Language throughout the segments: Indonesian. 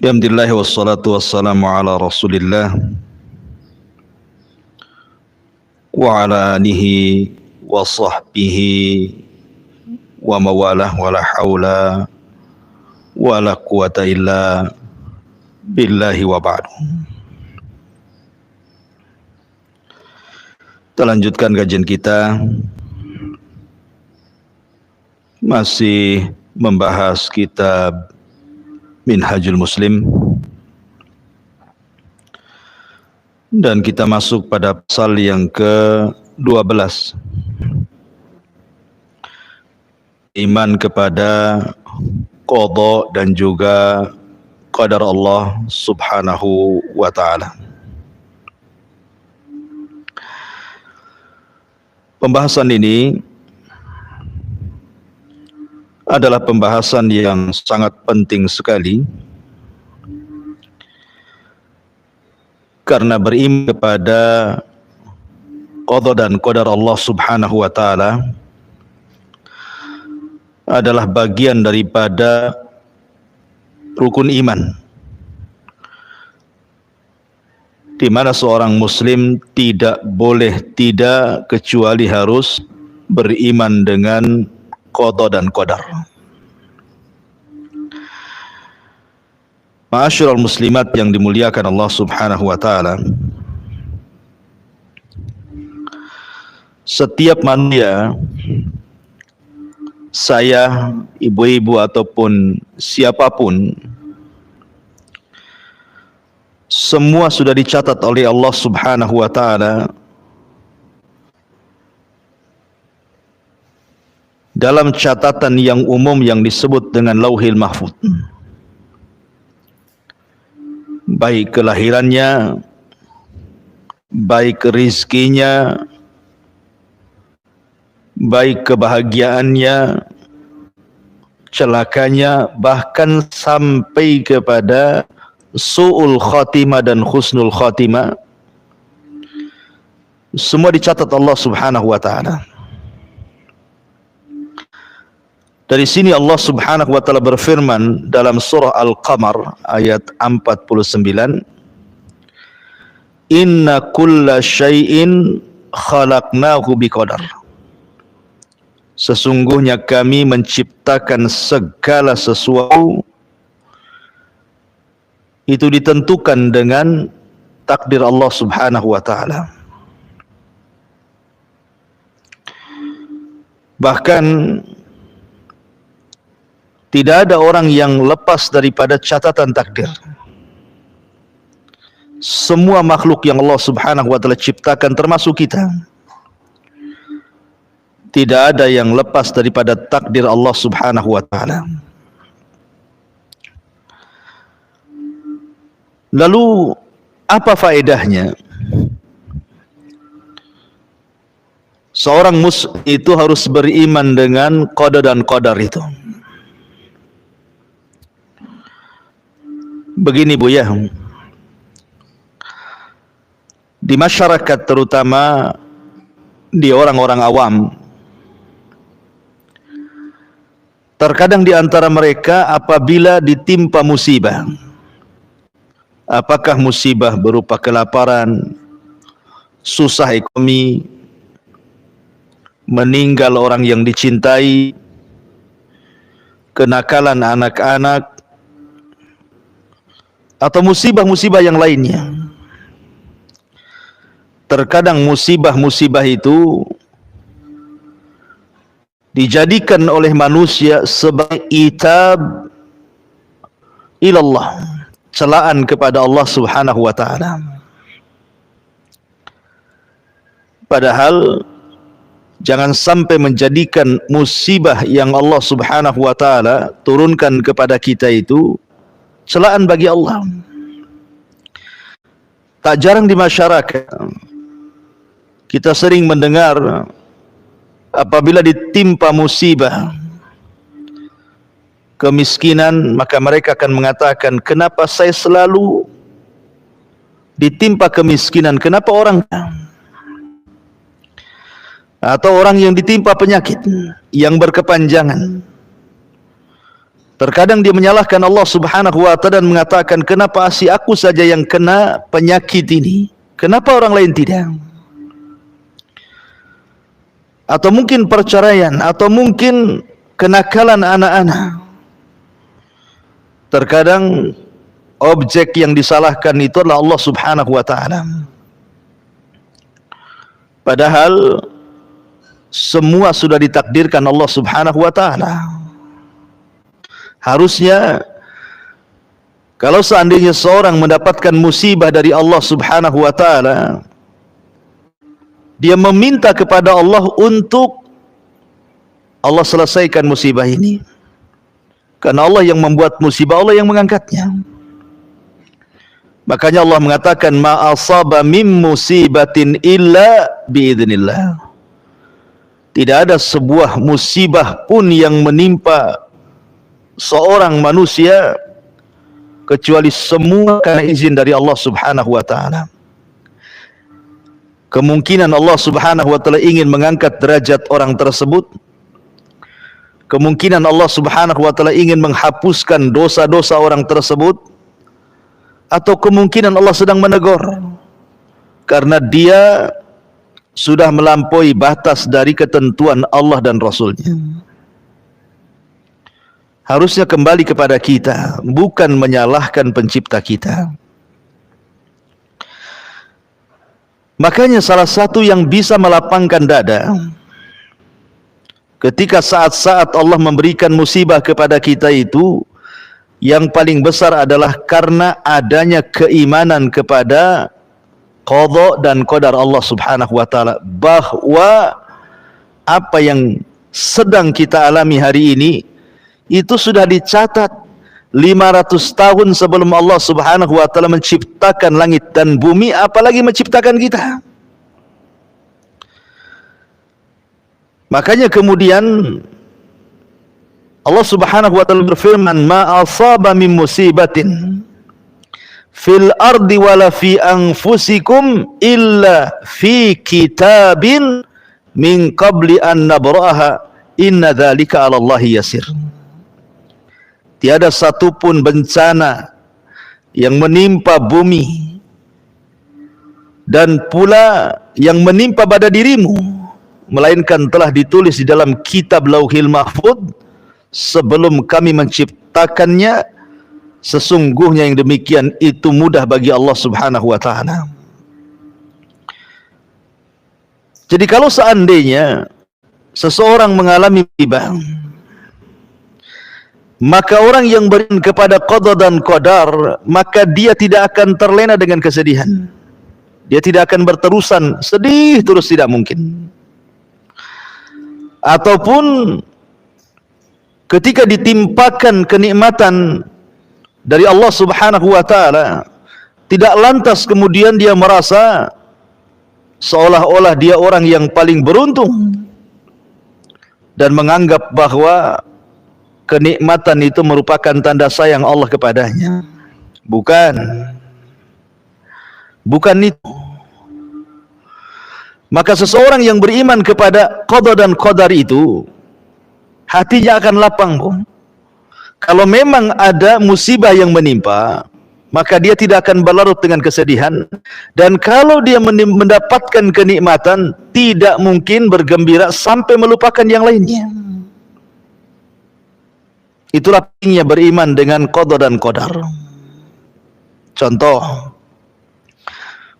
Alhamdulillah wassalatu wassalamu ala Rasulillah wa ala alihi wa sahbihi wa mawalah wa la hawla wa la quwata illa billahi wa ba'du. Kita lanjutkan kajian kita, masih membahas kitab Minhajul Muslim, dan kita masuk pada pasal yang ke-12, iman kepada qada dan juga qadar Allah subhanahu wa ta'ala. Pembahasan ini adalah pembahasan yang sangat penting sekali, karena beriman kepada qada dan qadar Allah subhanahu wa ta'ala adalah bagian daripada rukun iman, di mana seorang muslim tidak boleh tidak kecuali harus beriman dengan qada dan qadar. Ma'asyiral muslimat yang dimuliakan Allah subhanahu wa ta'ala, setiap manusia, saya, ibu-ibu ataupun siapapun, semua sudah dicatat oleh Allah subhanahu wa ta'ala dalam catatan yang umum yang disebut dengan Lauhil Mahfuz. Baik kelahirannya, baik rizkinya, baik kebahagiaannya, celakanya, bahkan sampai kepada su'ul khatimah dan husnul khatimah, semua dicatat Allah subhanahu wa ta'ala. Dari sini Allah subhanahu wa ta'ala berfirman dalam surah Al-Qamar ayat 49, Inna kulla syai'in khalaqnahu biqadar. Sesungguhnya kami menciptakan segala sesuatu itu ditentukan dengan takdir Allah subhanahu wa ta'ala. Bahkan tidak ada orang yang lepas daripada catatan takdir. Semua makhluk yang Allah subhanahu wa ta'ala ciptakan, termasuk kita, tidak ada yang lepas daripada takdir Allah subhanahu wa ta'ala. Lalu apa faedahnya? Seorang muslim itu harus beriman dengan qada dan qadar itu. Begini Bu ya, di masyarakat terutama di orang-orang awam, terkadang di antara mereka apabila ditimpa musibah, apakah musibah berupa kelaparan, susah ekonomi, meninggal orang yang dicintai, kenakalan anak-anak, atau musibah-musibah yang lainnya. Terkadang musibah-musibah itu dijadikan oleh manusia sebagai itab ilallah, celaan kepada Allah subhanahu wa ta'ala. Padahal jangan sampai menjadikan musibah yang Allah subhanahu wa ta'ala turunkan kepada kita itu celaan bagi Allah. Tak jarang di masyarakat kita sering mendengar apabila ditimpa musibah kemiskinan, maka mereka akan mengatakan, kenapa saya selalu ditimpa kemiskinan, kenapa orang, atau orang yang ditimpa penyakit yang berkepanjangan, Terkadang dia menyalahkan Allah Subhanahu wa ta'ala dan mengatakan, kenapa si aku saja yang kena penyakit ini? Kenapa orang lain tidak? Atau mungkin perceraian, atau mungkin kenakalan anak-anak. Terkadang objek yang disalahkan itu adalah Allah Subhanahu wa ta'ala. Padahal semua sudah ditakdirkan Allah Subhanahu wa ta'ala. Harusnya kalau seandainya seorang mendapatkan musibah dari Allah Subhanahu wa ta'ala, dia meminta kepada Allah untuk Allah selesaikan musibah ini. Karena Allah yang membuat musibah, Allah yang mengangkatnya. Makanya Allah mengatakan, ma asaba min musibatin illa biidznillah. Tidak ada sebuah musibah pun yang menimpa seorang manusia kecuali semua karena izin dari Allah Subhanahu wa ta'ala. Kemungkinan Allah Subhanahu wa ta'ala ingin mengangkat derajat orang tersebut. Kemungkinan Allah Subhanahu wa ta'ala ingin menghapuskan dosa-dosa orang tersebut. Atau kemungkinan Allah sedang menegur karena dia sudah melampaui batas dari ketentuan Allah dan Rasulnya. Harusnya kembali kepada kita, bukan menyalahkan pencipta kita. Makanya salah satu yang bisa melapangkan dada ketika saat-saat Allah memberikan musibah kepada kita itu, yang paling besar adalah karena adanya keimanan kepada qadha dan qadar Allah Subhanahu wa ta'ala, bahwa apa yang sedang kita alami hari ini itu sudah dicatat 500 tahun sebelum Allah Subhanahu wa ta'ala menciptakan langit dan bumi, apalagi menciptakan kita. Makanya kemudian Allah Subhanahu wa ta'ala berfirman, ma asaba min musibatin fil ardi wala fi anfusikum illa fi kitabin min qabli an nabraha inna dzalika 'ala Allahi yasir. Tiada satupun bencana yang menimpa bumi dan pula yang menimpa pada dirimu, melainkan telah ditulis di dalam kitab Lauhil Mahfuz sebelum kami menciptakannya. Sesungguhnya yang demikian itu mudah bagi Allah Subhanahu wa ta'ala. Jadi kalau seandainya seseorang mengalami musibah, maka orang yang beriman kepada qada dan qadar, maka dia tidak akan terlena dengan kesedihan. Dia tidak akan berterusan sedih terus, tidak mungkin. Ataupun ketika ditimpakan kenikmatan dari Allah Subhanahu wa ta'ala, tidak lantas kemudian dia merasa seolah-olah dia orang yang paling beruntung dan menganggap bahwa kenikmatan itu merupakan tanda sayang Allah kepadanya. Bukan itu. Maka seseorang yang beriman kepada qada dan qadar itu, hatinya akan lapang, Bu. Kalau memang ada musibah yang menimpa, maka dia tidak akan berlarut dengan kesedihan. Dan kalau dia mendapatkan kenikmatan, tidak mungkin bergembira sampai melupakan yang lainnya. Itulah pentingnya beriman dengan qada dan qadar. Contoh,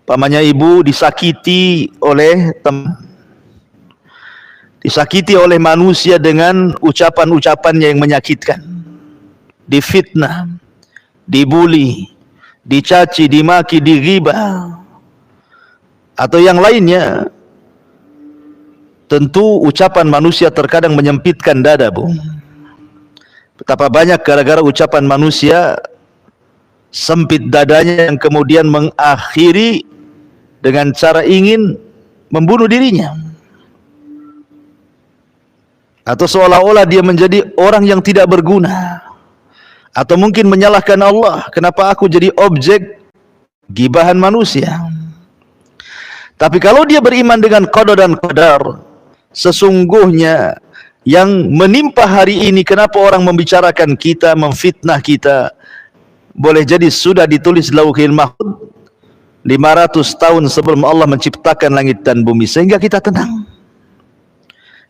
pamannya ibu disakiti oleh teman, disakiti oleh manusia dengan ucapan-ucapannya yang menyakitkan, difitnah, dibuli, dicaci, dimaki, dighibah, atau yang lainnya. Tentu ucapan manusia terkadang menyempitkan dada, Bu. Betapa banyak gara-gara ucapan manusia sempit dadanya, yang kemudian mengakhiri dengan cara ingin membunuh dirinya, atau seolah-olah dia menjadi orang yang tidak berguna, atau mungkin menyalahkan Allah, kenapa aku jadi objek gibahan manusia. Tapi kalau dia beriman dengan qada dan qadar, sesungguhnya yang menimpa hari ini, kenapa orang membicarakan kita, memfitnah kita, boleh jadi sudah ditulis Lauhil Mahfuz 500 tahun sebelum Allah menciptakan langit dan bumi, sehingga kita tenang.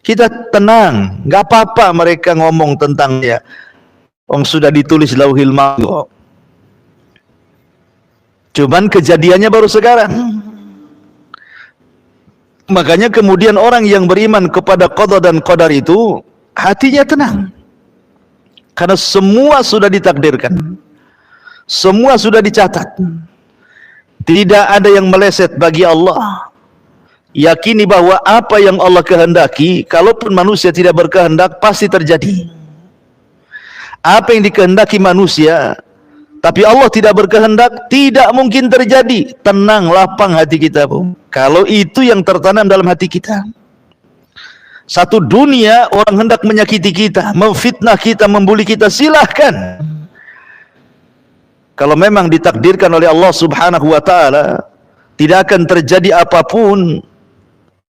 Kita tenang, enggak apa-apa mereka ngomong tentang dia. Sudah ditulis Lauhil Mahfuz. Cuman kejadiannya baru sekarang. Makanya kemudian orang yang beriman kepada qada dan qadar itu hatinya tenang. Karena semua sudah ditakdirkan. Semua sudah dicatat. Tidak ada yang meleset bagi Allah. Yakini bahwa apa yang Allah kehendaki, kalaupun manusia tidak berkehendak, pasti terjadi. Apa yang dikehendaki manusia, tapi Allah tidak berkehendak, tidak mungkin terjadi. Tenang, lapang hati kita, Bu. Kalau itu yang tertanam dalam hati kita. Satu dunia orang hendak menyakiti kita, memfitnah kita, membuli kita, silahkan. Kalau memang ditakdirkan oleh Allah Subhanahu wa ta'ala, tidak akan terjadi apapun,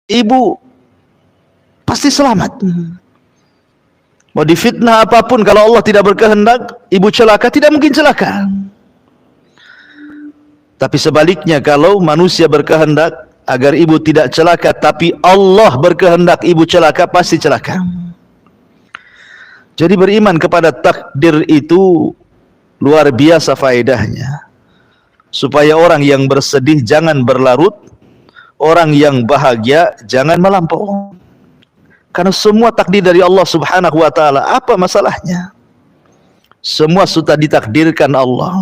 ibu pasti selamat. Mau difitnah apapun, kalau Allah tidak berkehendak, ibu celaka, tidak mungkin celaka. Tapi sebaliknya, kalau manusia berkehendak agar ibu tidak celaka, tapi Allah berkehendak ibu celaka, pasti celaka. Jadi beriman kepada takdir itu luar biasa faedahnya. Supaya orang yang bersedih jangan berlarut, orang yang bahagia jangan melampau. Karena semua takdir dari Allah Subhanahu wa ta'ala. Apa masalahnya? Semua sudah ditakdirkan Allah.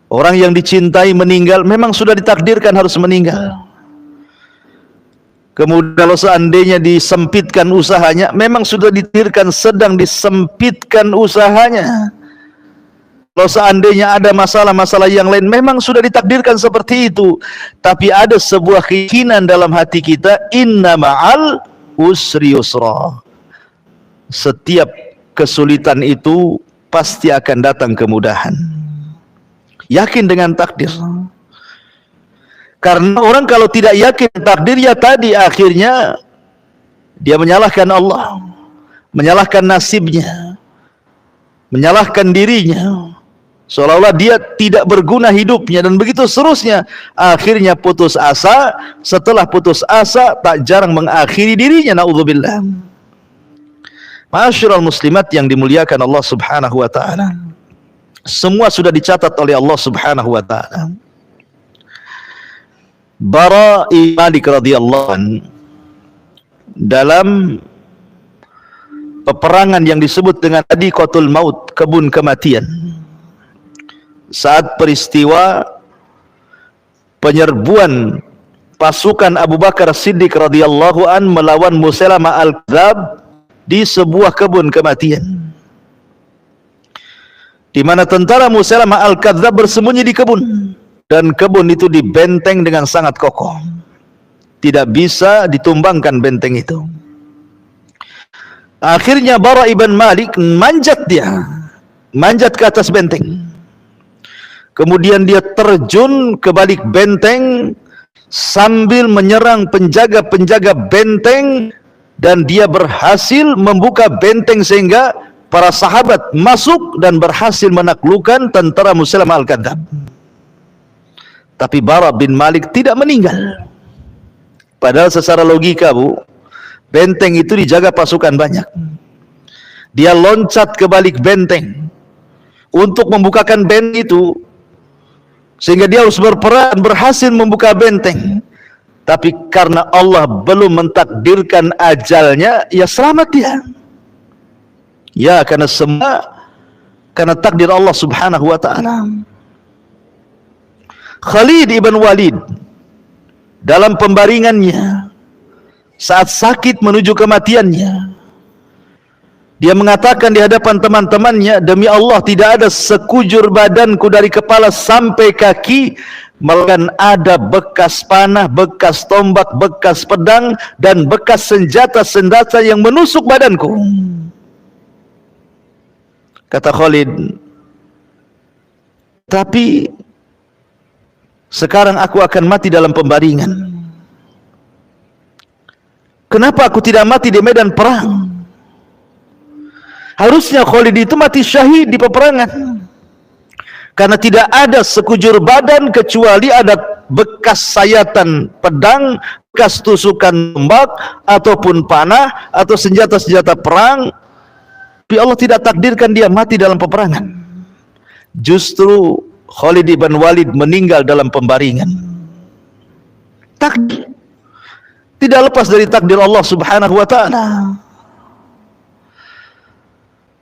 Orang yang dicintai meninggal, memang sudah ditakdirkan harus meninggal. Kemudian kalau seandainya disempitkan usahanya, memang sudah ditakdirkan sedang disempitkan usahanya. Kalau seandainya ada masalah-masalah yang lain, memang sudah ditakdirkan seperti itu. Tapi ada sebuah keyakinan dalam hati kita, inna ma'al usri yusra. Setiap kesulitan itu pasti akan datang kemudahan. Yakin dengan takdir. Karena orang kalau tidak yakin takdir, ya tadi akhirnya dia menyalahkan Allah, menyalahkan nasibnya, menyalahkan dirinya, seolah-olah dia tidak berguna hidupnya, dan begitu seterusnya. Akhirnya putus asa, setelah putus asa tak jarang mengakhiri dirinya, naudzubillah. Ma'asyiral muslimat yang dimuliakan Allah Subhanahu wa ta'ala, semua sudah dicatat oleh Allah Subhanahu wa ta'ala. Bara bin Malik radhiyallahu anhu dalam peperangan yang disebut dengan Hadiqatul Maut, kebun kematian, saat peristiwa penyerbuan pasukan Abu Bakar Siddiq radhiyallahu an melawan Musailamah al-Kadzab di sebuah kebun kematian, di mana tentara Musailamah al-Kadzab bersembunyi di kebun, dan kebun itu dibenteng dengan sangat kokoh, tidak bisa ditumbangkan benteng itu. Akhirnya Bara ibn Malik manjat ke atas benteng. Kemudian dia terjun ke balik benteng sambil menyerang penjaga-penjaga benteng, dan dia berhasil membuka benteng sehingga para sahabat masuk dan berhasil menaklukkan tentara Musailamah al-Kadzab. Tapi Bara bin Malik tidak meninggal. Padahal secara logika, Bu, benteng itu dijaga pasukan banyak. Dia loncat ke balik benteng untuk membukakan benteng itu, sehingga dia harus berperan, berhasil membuka benteng. Tapi karena Allah belum mentakdirkan ajalnya, ya selamat dia. Ya, karena karena takdir Allah Subhanahu wa ta'ala. Khalid ibn Walid dalam pembaringannya saat sakit menuju kematiannya, dia mengatakan di hadapan teman-temannya, demi Allah tidak ada sekujur badanku dari kepala sampai kaki melainkan ada bekas panah, bekas tombak, bekas pedang, dan bekas senjata-senjata yang menusuk badanku. Kata Khalid, tapi sekarang aku akan mati dalam pembaringan. kenapa aku tidak mati di medan perang? Harusnya Khalid itu mati syahid di peperangan. Karena tidak ada sekujur badan kecuali ada bekas sayatan pedang, bekas tusukan tombak, ataupun panah, atau senjata-senjata perang. Tapi Allah tidak takdirkan dia mati dalam peperangan. Justru Khalid ibn Walid meninggal dalam pembaringan. Takdir tidak lepas dari takdir Allah subhanahu wa ta'ala.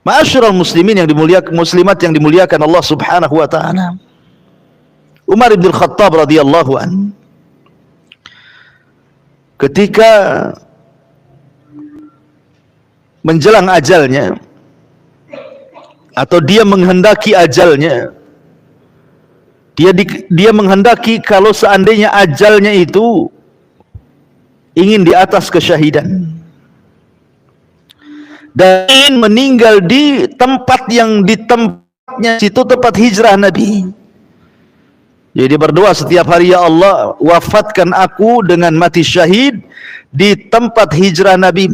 Ma'asyiral muslimin yang dimuliakan, muslimat yang dimuliakan Allah subhanahu wa ta'ala, Umar bin Khattab radhiyallahu an, ketika menjelang ajalnya, atau dia menghendaki ajalnya, dia menghendaki kalau seandainya ajalnya itu ingin di atas kesyahidan dan meninggal di tempat yang di tempatnya situ tempat hijrah Nabi. Jadi berdoa setiap hari, ya Allah, wafatkan aku dengan mati syahid di tempat hijrah Nabi.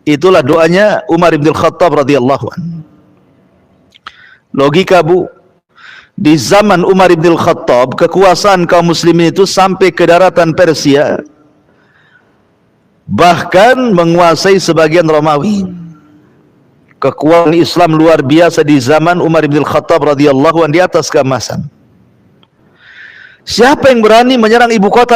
Itulah doanya Umar bin Khattab radhiyallahu anhu. Logika bu, di zaman Umar bin Khattab kekuasaan kaum muslimin itu sampai ke daratan Persia, bahkan menguasai sebagian Romawi. Kekuatan Islam luar biasa di zaman Umar bin Khattab radhiyallahu anhu, di atas keemasan. Siapa yang berani menyerang ibu kota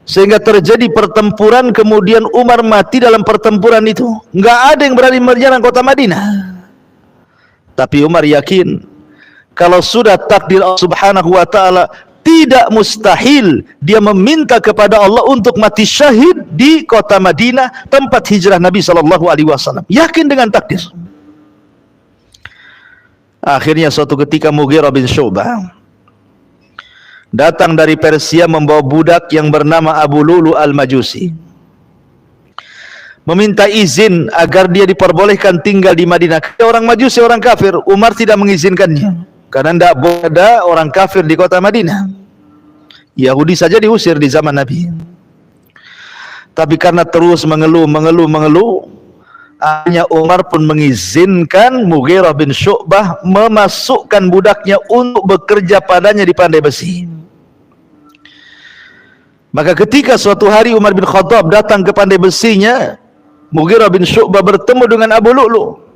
sehingga terjadi pertempuran, kemudian Umar mati dalam pertempuran itu? Enggak ada yang berani menyerang kota Madinah. Tapi Umar yakin kalau sudah takdir Allah subhanahu wa ta'ala, tidak mustahil dia meminta kepada Allah untuk mati syahid di kota Madinah, tempat hijrah Nabi SAW. Yakin dengan takdir. Akhirnya suatu ketika Mughirah bin Syu'bah datang dari Persia membawa budak yang bernama Abu Lu'lu al-Majusi, meminta izin agar dia diperbolehkan tinggal di Madinah. Orang Majusi, orang kafir. Umar tidak mengizinkannya karena tidak boleh ada orang kafir di kota Madinah. Yahudi saja diusir di zaman Nabi. Tapi karena terus mengeluh, akhirnya Umar pun mengizinkan Mughirah bin Syu'bah memasukkan budaknya untuk bekerja padanya di pandai besi. Maka ketika suatu hari Umar bin Khattab datang ke pandai besinya, Mughirah bin Syu'bah bertemu dengan Abu Lu'lu.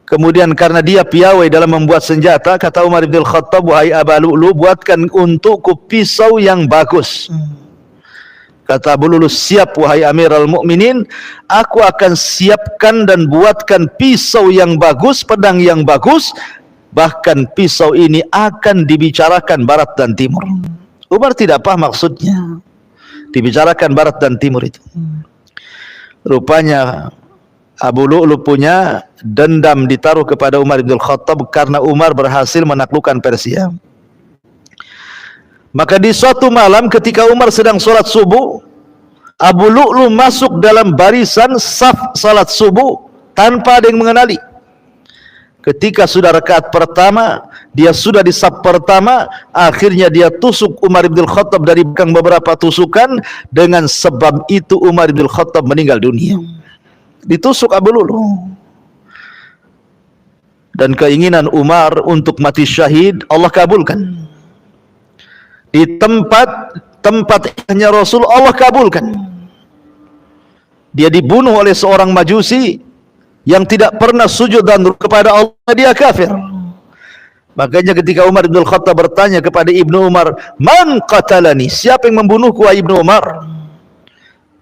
Kemudian karena dia piawai dalam membuat senjata, kata Umar bin Khattab, wahai Abu Lu'lu, buatkan untukku pisau yang bagus. Kata Abu Lu'lu, siap wahai Amirul Mukminin, aku akan siapkan dan buatkan pisau yang bagus, pedang yang bagus, bahkan pisau ini akan dibicarakan barat dan timur. Umar tidak paham maksudnya dibicarakan barat dan timur itu. Rupanya Abu Lu'lu punya dendam ditaruh kepada Umar bin Khattab karena Umar berhasil menaklukkan Persia. Maka di suatu malam ketika Umar sedang sholat subuh, Abu Lu'lu masuk dalam barisan saf salat subuh tanpa ada yang mengenali. Ketika sudah rakaat pertama, dia sudah di saf pertama, akhirnya dia tusuk Umar bin Khattab dari belakang beberapa tusukan. Dengan sebab itu Umar bin Khattab meninggal dunia. Ditusuk Abu Lu'lu. Dan keinginan Umar untuk mati syahid Allah kabulkan. Di tempatnya Rasul Allah kabulkan. Dia dibunuh oleh seorang Majusi yang tidak pernah sujud dan kepada Allah, dia kafir. Makanya ketika Umar bin Khattab bertanya kepada Ibnu Umar, man qatalani, siapa yang membunuhku wahai Ibnu Umar?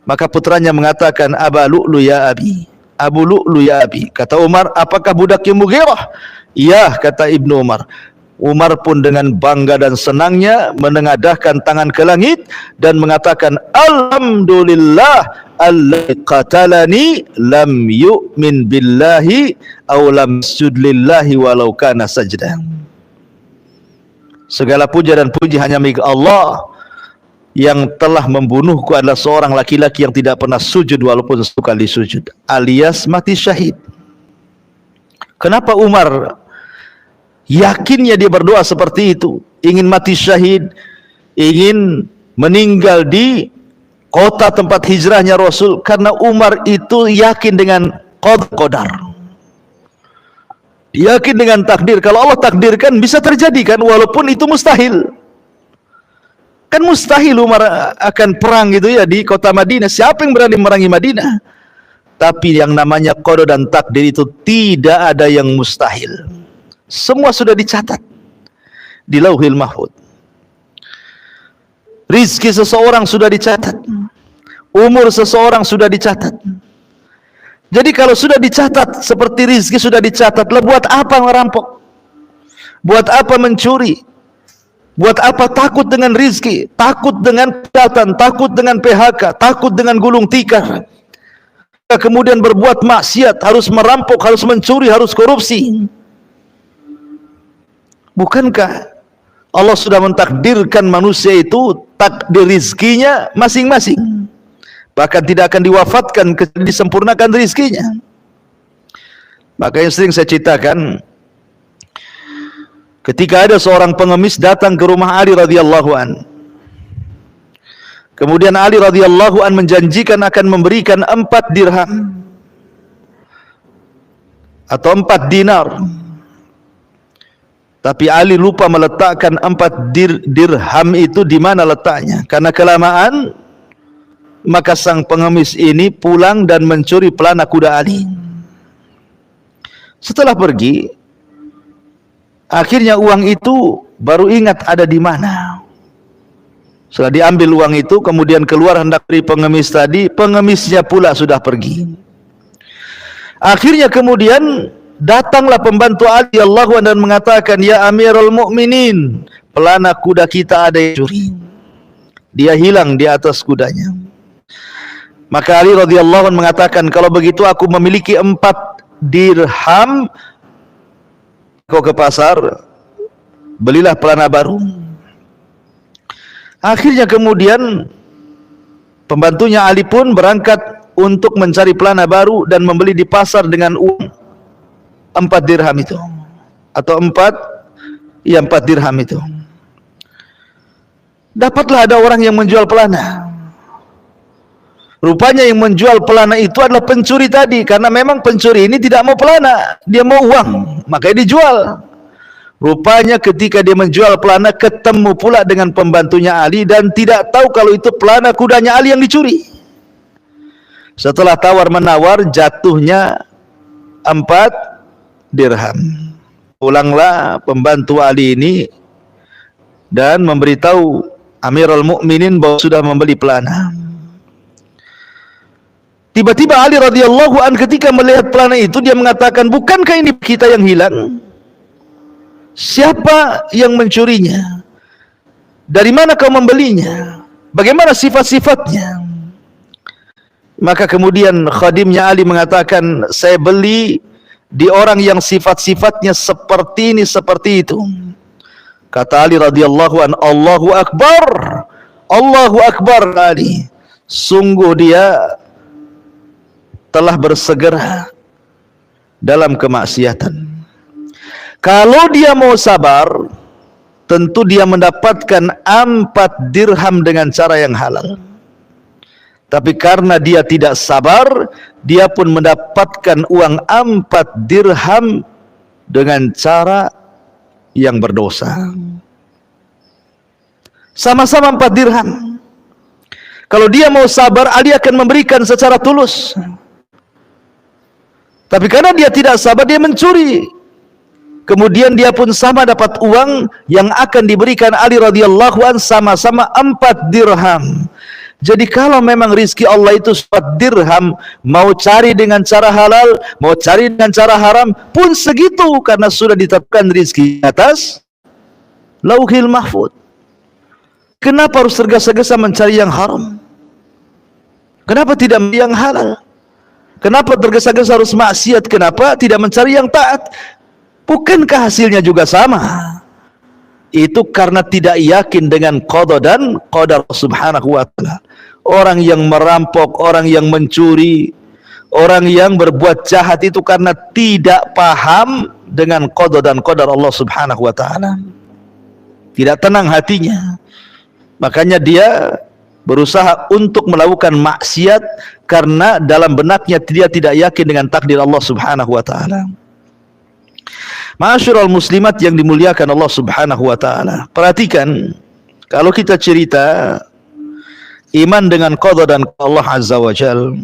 Maka putranya mengatakan, Aba Lu'lu ya abi, Abu Lu'lu ya abi. Kata Umar, apakah budaknya Mughirah? Iya, kata Ibnu Umar. Umar pun dengan bangga dan senangnya menengadahkan tangan ke langit dan mengatakan, alhamdulillah alladzi qatalani lam yu'min billahi aw lam yasjud lillahi walau kana sajdah. Segala puja dan puji hanya milik Allah yang telah membunuhku adalah seorang laki-laki yang tidak pernah sujud walaupun sekali sujud, alias mati syahid. Kenapa Umar yakinnya dia berdoa seperti itu, ingin mati syahid, ingin meninggal di kota tempat hijrahnya Rasul, karena Umar itu yakin dengan qadar, yakin dengan takdir. Kalau Allah takdirkan bisa terjadi kan, walaupun itu mustahil. Kan mustahil Umar akan perang gitu ya di kota Madinah. Siapa yang berani merangi Madinah? Tapi yang namanya qada dan takdir itu tidak ada yang mustahil. Semua sudah dicatat di Lauhil Mahfuz. Rizki seseorang sudah dicatat, umur seseorang sudah dicatat. Jadi kalau sudah dicatat seperti rizki sudah dicatat, lah buat apa merampok? Buat apa mencuri? Buat apa takut dengan rizki? Takut dengan kejahatan, takut dengan PHK, takut dengan gulung tikar. Kemudian berbuat maksiat, harus merampok, harus mencuri, harus korupsi. Bukankah Allah sudah mentakdirkan manusia itu takdir rizkinya masing-masing, bahkan tidak akan diwafatkan kecuali disempurnakan rizkinya. Makanya sering saya ceritakan, ketika ada seorang pengemis datang ke rumah Ali radhiyallahu an, kemudian Ali radhiyallahu an menjanjikan akan memberikan 4 dirham atau 4 dinar. Tapi Ali lupa meletakkan 4 dirham itu di mana letaknya. Karena kelamaan, maka sang pengemis ini pulang dan mencuri pelana kuda Ali. Setelah pergi, akhirnya uang itu baru ingat ada di mana. Setelah diambil uang itu, kemudian keluar hendak beri pengemis tadi, pengemisnya pula sudah pergi. Akhirnya kemudian datanglah pembantu Ali radhiyallahu anhu dan mengatakan, "Ya Amirul Mukminin, pelana kuda kita ada yang curi. Dia hilang di atas kudanya." Maka Ali radhiyallahu anhu mengatakan, "Kalau begitu aku memiliki 4 dirham. Kau ke pasar, belilah pelana baru." Akhirnya kemudian pembantunya Ali pun berangkat untuk mencari pelana baru dan membeli di pasar dengan uang 4 dirham itu, atau 4 dirham itu. Dapatlah ada orang yang menjual pelana. Rupanya yang menjual pelana itu adalah pencuri tadi, karena memang pencuri ini tidak mau pelana, dia mau uang, makanya dijual. Rupanya ketika dia menjual pelana, ketemu pula dengan pembantunya Ali dan tidak tahu kalau itu pelana kudanya Ali yang dicuri. Setelah tawar-menawar, jatuhnya 4 dirham. Pulanglah pembantu Ali ini dan memberitahu Amirul Mukminin bahwa sudah membeli pelana. Tiba-tiba Ali radhiyallahu an ketika melihat pelana itu, dia mengatakan, "Bukankah ini kita yang hilang? Siapa yang mencurinya? Dari mana kau membelinya? Bagaimana sifat-sifatnya?" Maka kemudian khadimnya Ali mengatakan, "Saya beli di orang yang sifat-sifatnya seperti ini, seperti itu." Kata Ali radhiyallahu an, "Allahu Akbar, Allahu Akbar Ali. Sungguh dia telah bersegera dalam kemaksiatan. Kalau dia mau sabar, tentu dia mendapatkan 4 dirham dengan cara yang halal. Tapi karena dia tidak sabar, dia pun mendapatkan uang 4 dirham dengan cara yang berdosa. Sama-sama 4 dirham. Kalau dia mau sabar, Ali akan memberikan secara tulus. Tapi karena dia tidak sabar, dia mencuri. Kemudian dia pun sama dapat uang yang akan diberikan Ali radhiyallahu an, sama-sama 4 dirham. Jadi kalau memang rizki Allah itu 4 dirham, mau cari dengan cara halal, mau cari dengan cara haram, pun segitu, karena sudah ditetapkan rizki atas Lauhil Mahfuz. Kenapa harus tergesa-gesa mencari yang haram? Kenapa tidak yang halal? Kenapa tergesa-gesa harus maksiat? Kenapa tidak mencari yang taat? Bukankah hasilnya juga sama? Itu karena tidak yakin dengan qada dan qadar subhanahu wa ta'ala. Orang yang merampok, orang yang mencuri, orang yang berbuat jahat itu karena tidak paham dengan qada dan qadar Allah subhanahu wa ta'ala. Tidak tenang hatinya. Makanya dia berusaha untuk melakukan maksiat karena dalam benaknya dia tidak yakin dengan takdir Allah Subhanahu wa taala. Ma'asyiral muslimat yang dimuliakan Allah Subhanahu wa taala. Perhatikan, kalau kita cerita iman dengan qada dan Allah Azza wa Jalla,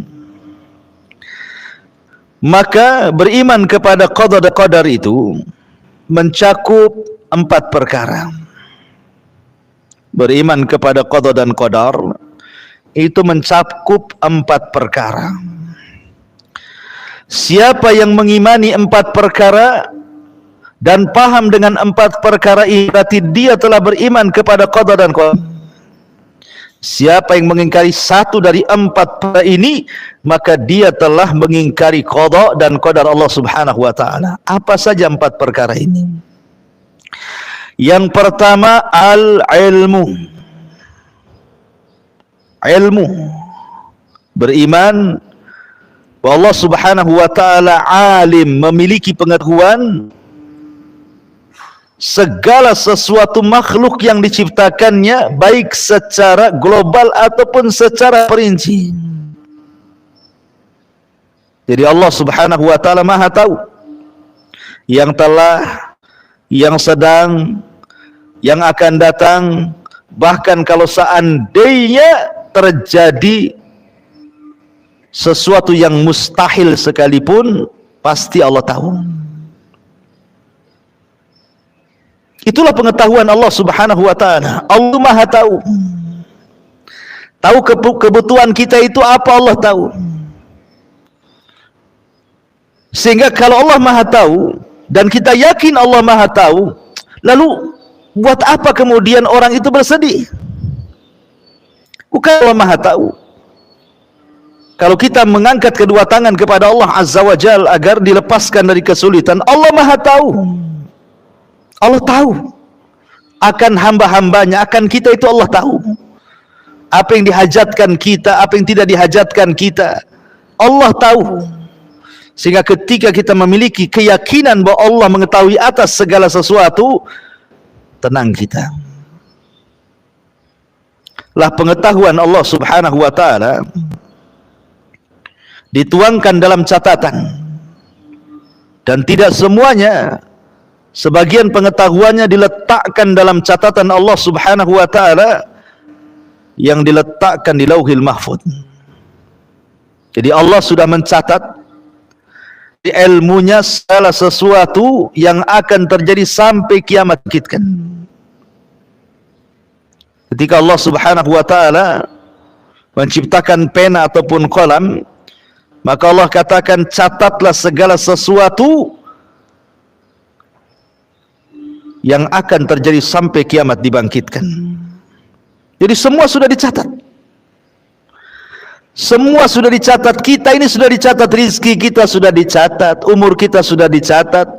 maka beriman kepada qada dan qadar itu mencakup 4 perkara. Beriman kepada qada dan qadar itu mencakup 4 perkara. Siapa yang mengimani 4 perkara dan paham dengan 4 perkara ini, berarti dia telah beriman kepada qada dan qadar. Siapa yang mengingkari 1 dari 4 perkara ini, maka dia telah mengingkari qada dan qadar Allah Subhanahu wa taala. Apa saja 4 perkara ini? Yang pertama, al-ilmu. Ilmu. Beriman bahwa Allah Subhanahu wa taala alim, memiliki pengetahuan segala sesuatu makhluk yang diciptakannya, baik secara global ataupun secara perinci. Jadi Allah Subhanahu wa taala Maha tahu yang telah, yang sedang, yang akan datang, bahkan kalau seandainya terjadi sesuatu yang mustahil sekalipun, pasti Allah tahu. Itulah pengetahuan Allah Subhanahu wa taala. Allah Maha tahu. Tahu kebutuhan kita itu apa, Allah tahu. Sehingga kalau Allah Maha tahu dan kita yakin Allah Maha tahu, lalu buat apa kemudian orang itu bersedih? Bukan Allah Maha tahu. Kalau kita mengangkat kedua tangan kepada Allah Azza wa Jalla agar dilepaskan dari kesulitan, Allah Maha tahu. Allah tahu akan hamba-hambanya, akan kita itu Allah tahu. Apa yang dihajatkan kita, apa yang tidak dihajatkan kita, Allah tahu. Sehingga ketika kita memiliki keyakinan bahwa Allah mengetahui atas segala sesuatu, tenang kita. Lah pengetahuan Allah Subhanahu wa taala dituangkan dalam catatan, dan tidak semuanya. Sebagian pengetahuannya diletakkan dalam catatan Allah Subhanahu wa taala yang diletakkan di Lauhil Mahfuz. Jadi Allah sudah mencatat di ilmunya segala sesuatu yang akan terjadi sampai kiamat bangkitkan. Ketika Allah Subhanahu wa taala menciptakan pena ataupun qalam, maka Allah katakan, catatlah segala sesuatu yang akan terjadi sampai kiamat dibangkitkan. Jadi semua sudah dicatat. Semua sudah dicatat. Kita ini sudah dicatat, rizki kita sudah dicatat, umur kita sudah dicatat,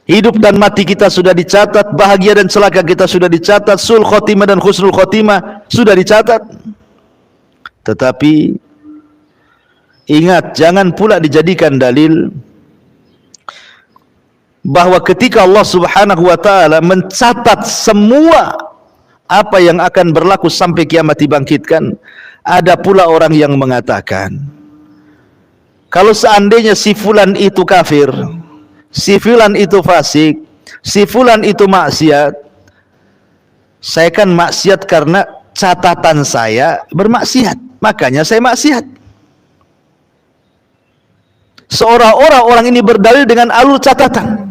hidup dan mati kita sudah dicatat, bahagia dan celaka kita sudah dicatat, sul khotimah dan husnul khotimah sudah dicatat. Tetapi ingat, jangan pula dijadikan dalil bahwa ketika Allah Subhanahu wa taala mencatat semua apa yang akan berlaku sampai kiamat dibangkitkan, ada pula orang yang mengatakan, kalau seandainya si fulan itu kafir, si fulan itu fasik, si fulan itu maksiat, saya kan maksiat karena catatan saya bermaksiat, makanya saya maksiat. Seolah-olah orang ini berdalil dengan alur catatan,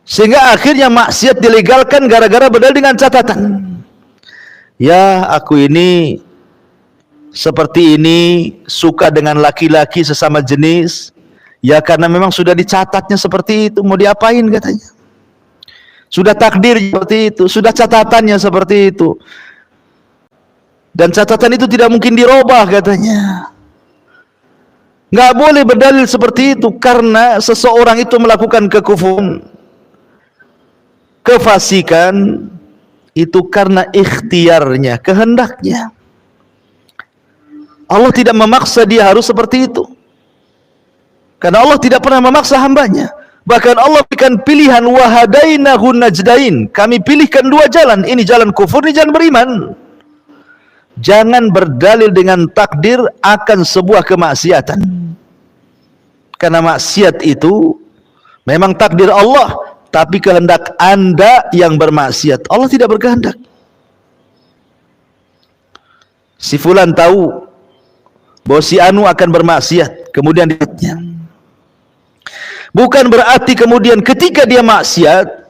sehingga akhirnya maksiat dilegalkan gara-gara berdalil dengan catatan. Ya, aku ini seperti ini, suka dengan laki-laki sesama jenis, ya karena memang sudah dicatatnya seperti itu, mau diapain katanya. Sudah takdir seperti itu, sudah catatannya seperti itu, dan catatan itu tidak mungkin dirubah katanya. Nggak boleh berdalil seperti itu, karena seseorang itu melakukan kekufuran, kefasikan, itu karena ikhtiarnya, kehendaknya. Allah tidak memaksa dia harus seperti itu, karena Allah tidak pernah memaksa hambanya. Bahkan Allah berikan pilihan, wahadainahu najdain. Kami pilihkan dua jalan, ini jalan kufur, ini jalan beriman. Jangan berdalil dengan takdir akan sebuah kemaksiatan. Karena maksiat itu memang takdir Allah, tapi kehendak Anda yang bermaksiat. Allah tidak berkehendak. Si fulan tahu bahwa si Anu akan bermaksiat, kemudian dia, bukan berarti kemudian ketika dia maksiat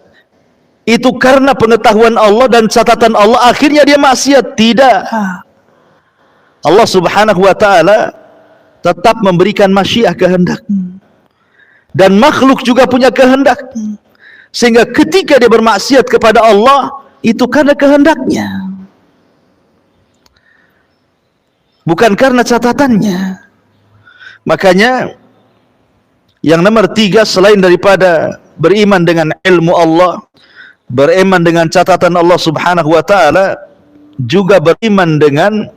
itu karena pengetahuan Allah dan catatan Allah akhirnya dia maksiat. Tidak. Allah subhanahu wa ta'ala tetap memberikan masyiah, kehendak, dan makhluk juga punya kehendak, sehingga ketika dia bermaksiat kepada Allah itu karena kehendaknya, bukan karena catatannya. Makanya yang nomor 3 selain daripada beriman dengan ilmu Allah, beriman dengan catatan Allah subhanahu wa ta'ala, juga beriman dengan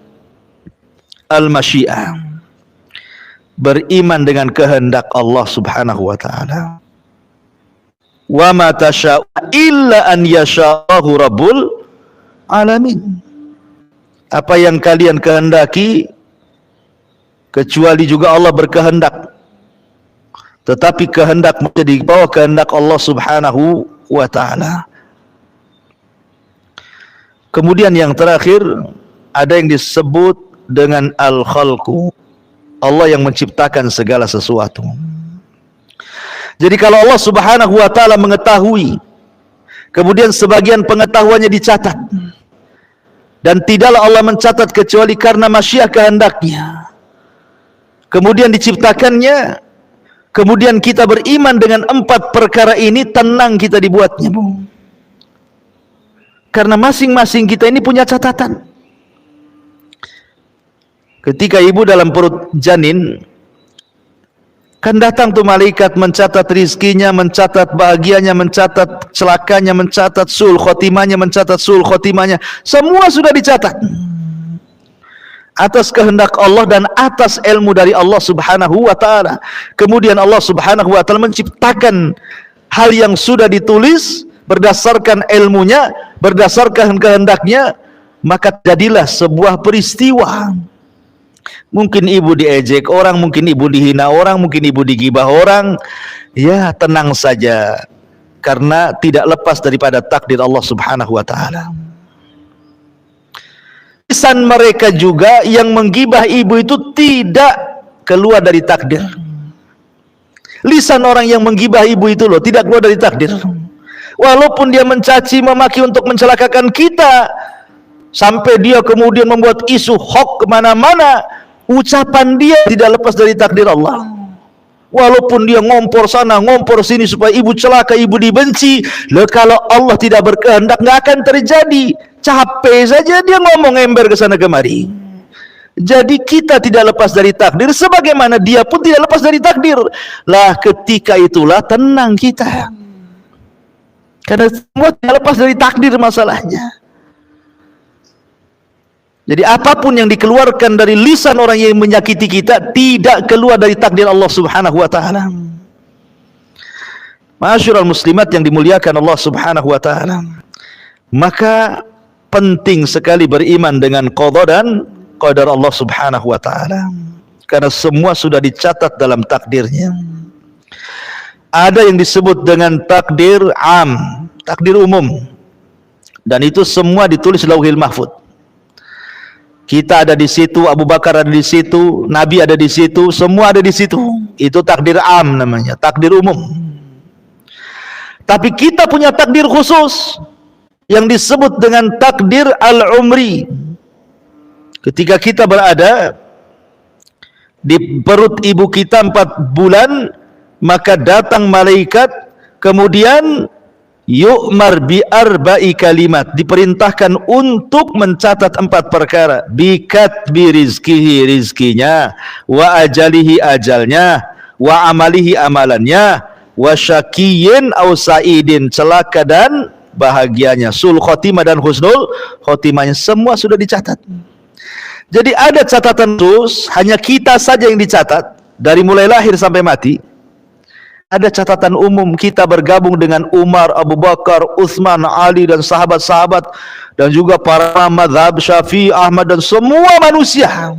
al-masyiah, beriman dengan kehendak Allah subhanahu wa ta'ala. Wa ma tasha'u illa an yasha'ahu rabbul alamin. Apa yang kalian kehendaki kecuali juga Allah berkehendak, tetapi kehendak menjadi bawah kehendak Allah subhanahu wa ta'ala. Kemudian yang terakhir ada yang disebut dengan al-khalqu, Allah yang menciptakan segala sesuatu. Jadi kalau Allah subhanahu wa ta'ala mengetahui, kemudian sebagian pengetahuannya dicatat, dan tidaklah Allah mencatat kecuali karena masyiah kehendaknya, kemudian diciptakannya, kemudian kita beriman dengan 4 perkara ini, tenang kita dibuatnya, karena masing-masing kita ini punya catatan. Ketika ibu dalam perut janin, kan datang tuh malaikat mencatat rizkinya, mencatat bahagianya, mencatat celakanya, mencatat sul khotimahnya, mencatat sul khotimahnya. Semua sudah dicatat atas kehendak Allah dan atas ilmu dari Allah subhanahu wa ta'ala. Kemudian Allah subhanahu wa ta'ala menciptakan hal yang sudah ditulis berdasarkan ilmunya, berdasarkan kehendaknya, maka jadilah sebuah peristiwa. Mungkin ibu diejek orang, mungkin ibu dihina orang, mungkin ibu digibah orang, ya tenang saja, karena tidak lepas daripada takdir Allah subhanahu wa ta'ala. Lisan mereka juga yang menggibah ibu itu tidak keluar dari takdir. Lisan orang yang menggibah ibu itu loh, tidak keluar dari takdir. Walaupun dia mencaci, memaki untuk mencelakakan kita, sampai dia kemudian membuat isu hoax kemana-mana, ucapan dia tidak lepas dari takdir Allah. Walaupun dia ngompor sana, ngompor sini supaya ibu celaka, ibu dibenci, loh, kalau Allah tidak berkehendak nggak akan terjadi. Capek saja dia ngomong ember ke sana kemari. Jadi kita tidak lepas dari takdir, sebagaimana dia pun tidak lepas dari takdir. Lah ketika itulah tenang kita, karena semua tidak lepas dari takdir masalahnya. Jadi apapun yang dikeluarkan dari lisan orang yang menyakiti kita tidak keluar dari takdir Allah subhanahu wa ta'ala. Ma'asyiral muslimat yang dimuliakan Allah subhanahu wa ta'ala, maka penting sekali beriman dengan qada dan qadar Allah subhanahu wa ta'ala, karena semua sudah dicatat dalam takdirnya. Ada yang disebut dengan takdir am, takdir umum, dan itu semua ditulis lauhil mahfud. Kita ada di situ, Abu Bakar ada di situ, Nabi ada di situ, semua ada di situ. Itu takdir am namanya, takdir umum. Tapi kita punya takdir khusus yang disebut dengan takdir al-umri. Ketika kita berada di perut ibu kita 4 bulan, maka datang malaikat, kemudian yu'mar bi arba'i kalimat, diperintahkan untuk mencatat 4 perkara. Bikatbi rizkihi, rizkinya, wa ajalihi, ajalnya, wa amalihi, amalannya, wa syakiyin au sa'idin, celaka dan bahagianya, sul khotimah dan husnul khotimahnya, semua sudah dicatat. Jadi ada catatan khusus, hanya kita saja yang dicatat dari mulai lahir sampai mati. Ada catatan umum, kita bergabung dengan Umar, Abu Bakar, Utsman, Ali dan sahabat-sahabat dan juga para mazhab Syafi'i, Ahmad dan semua manusia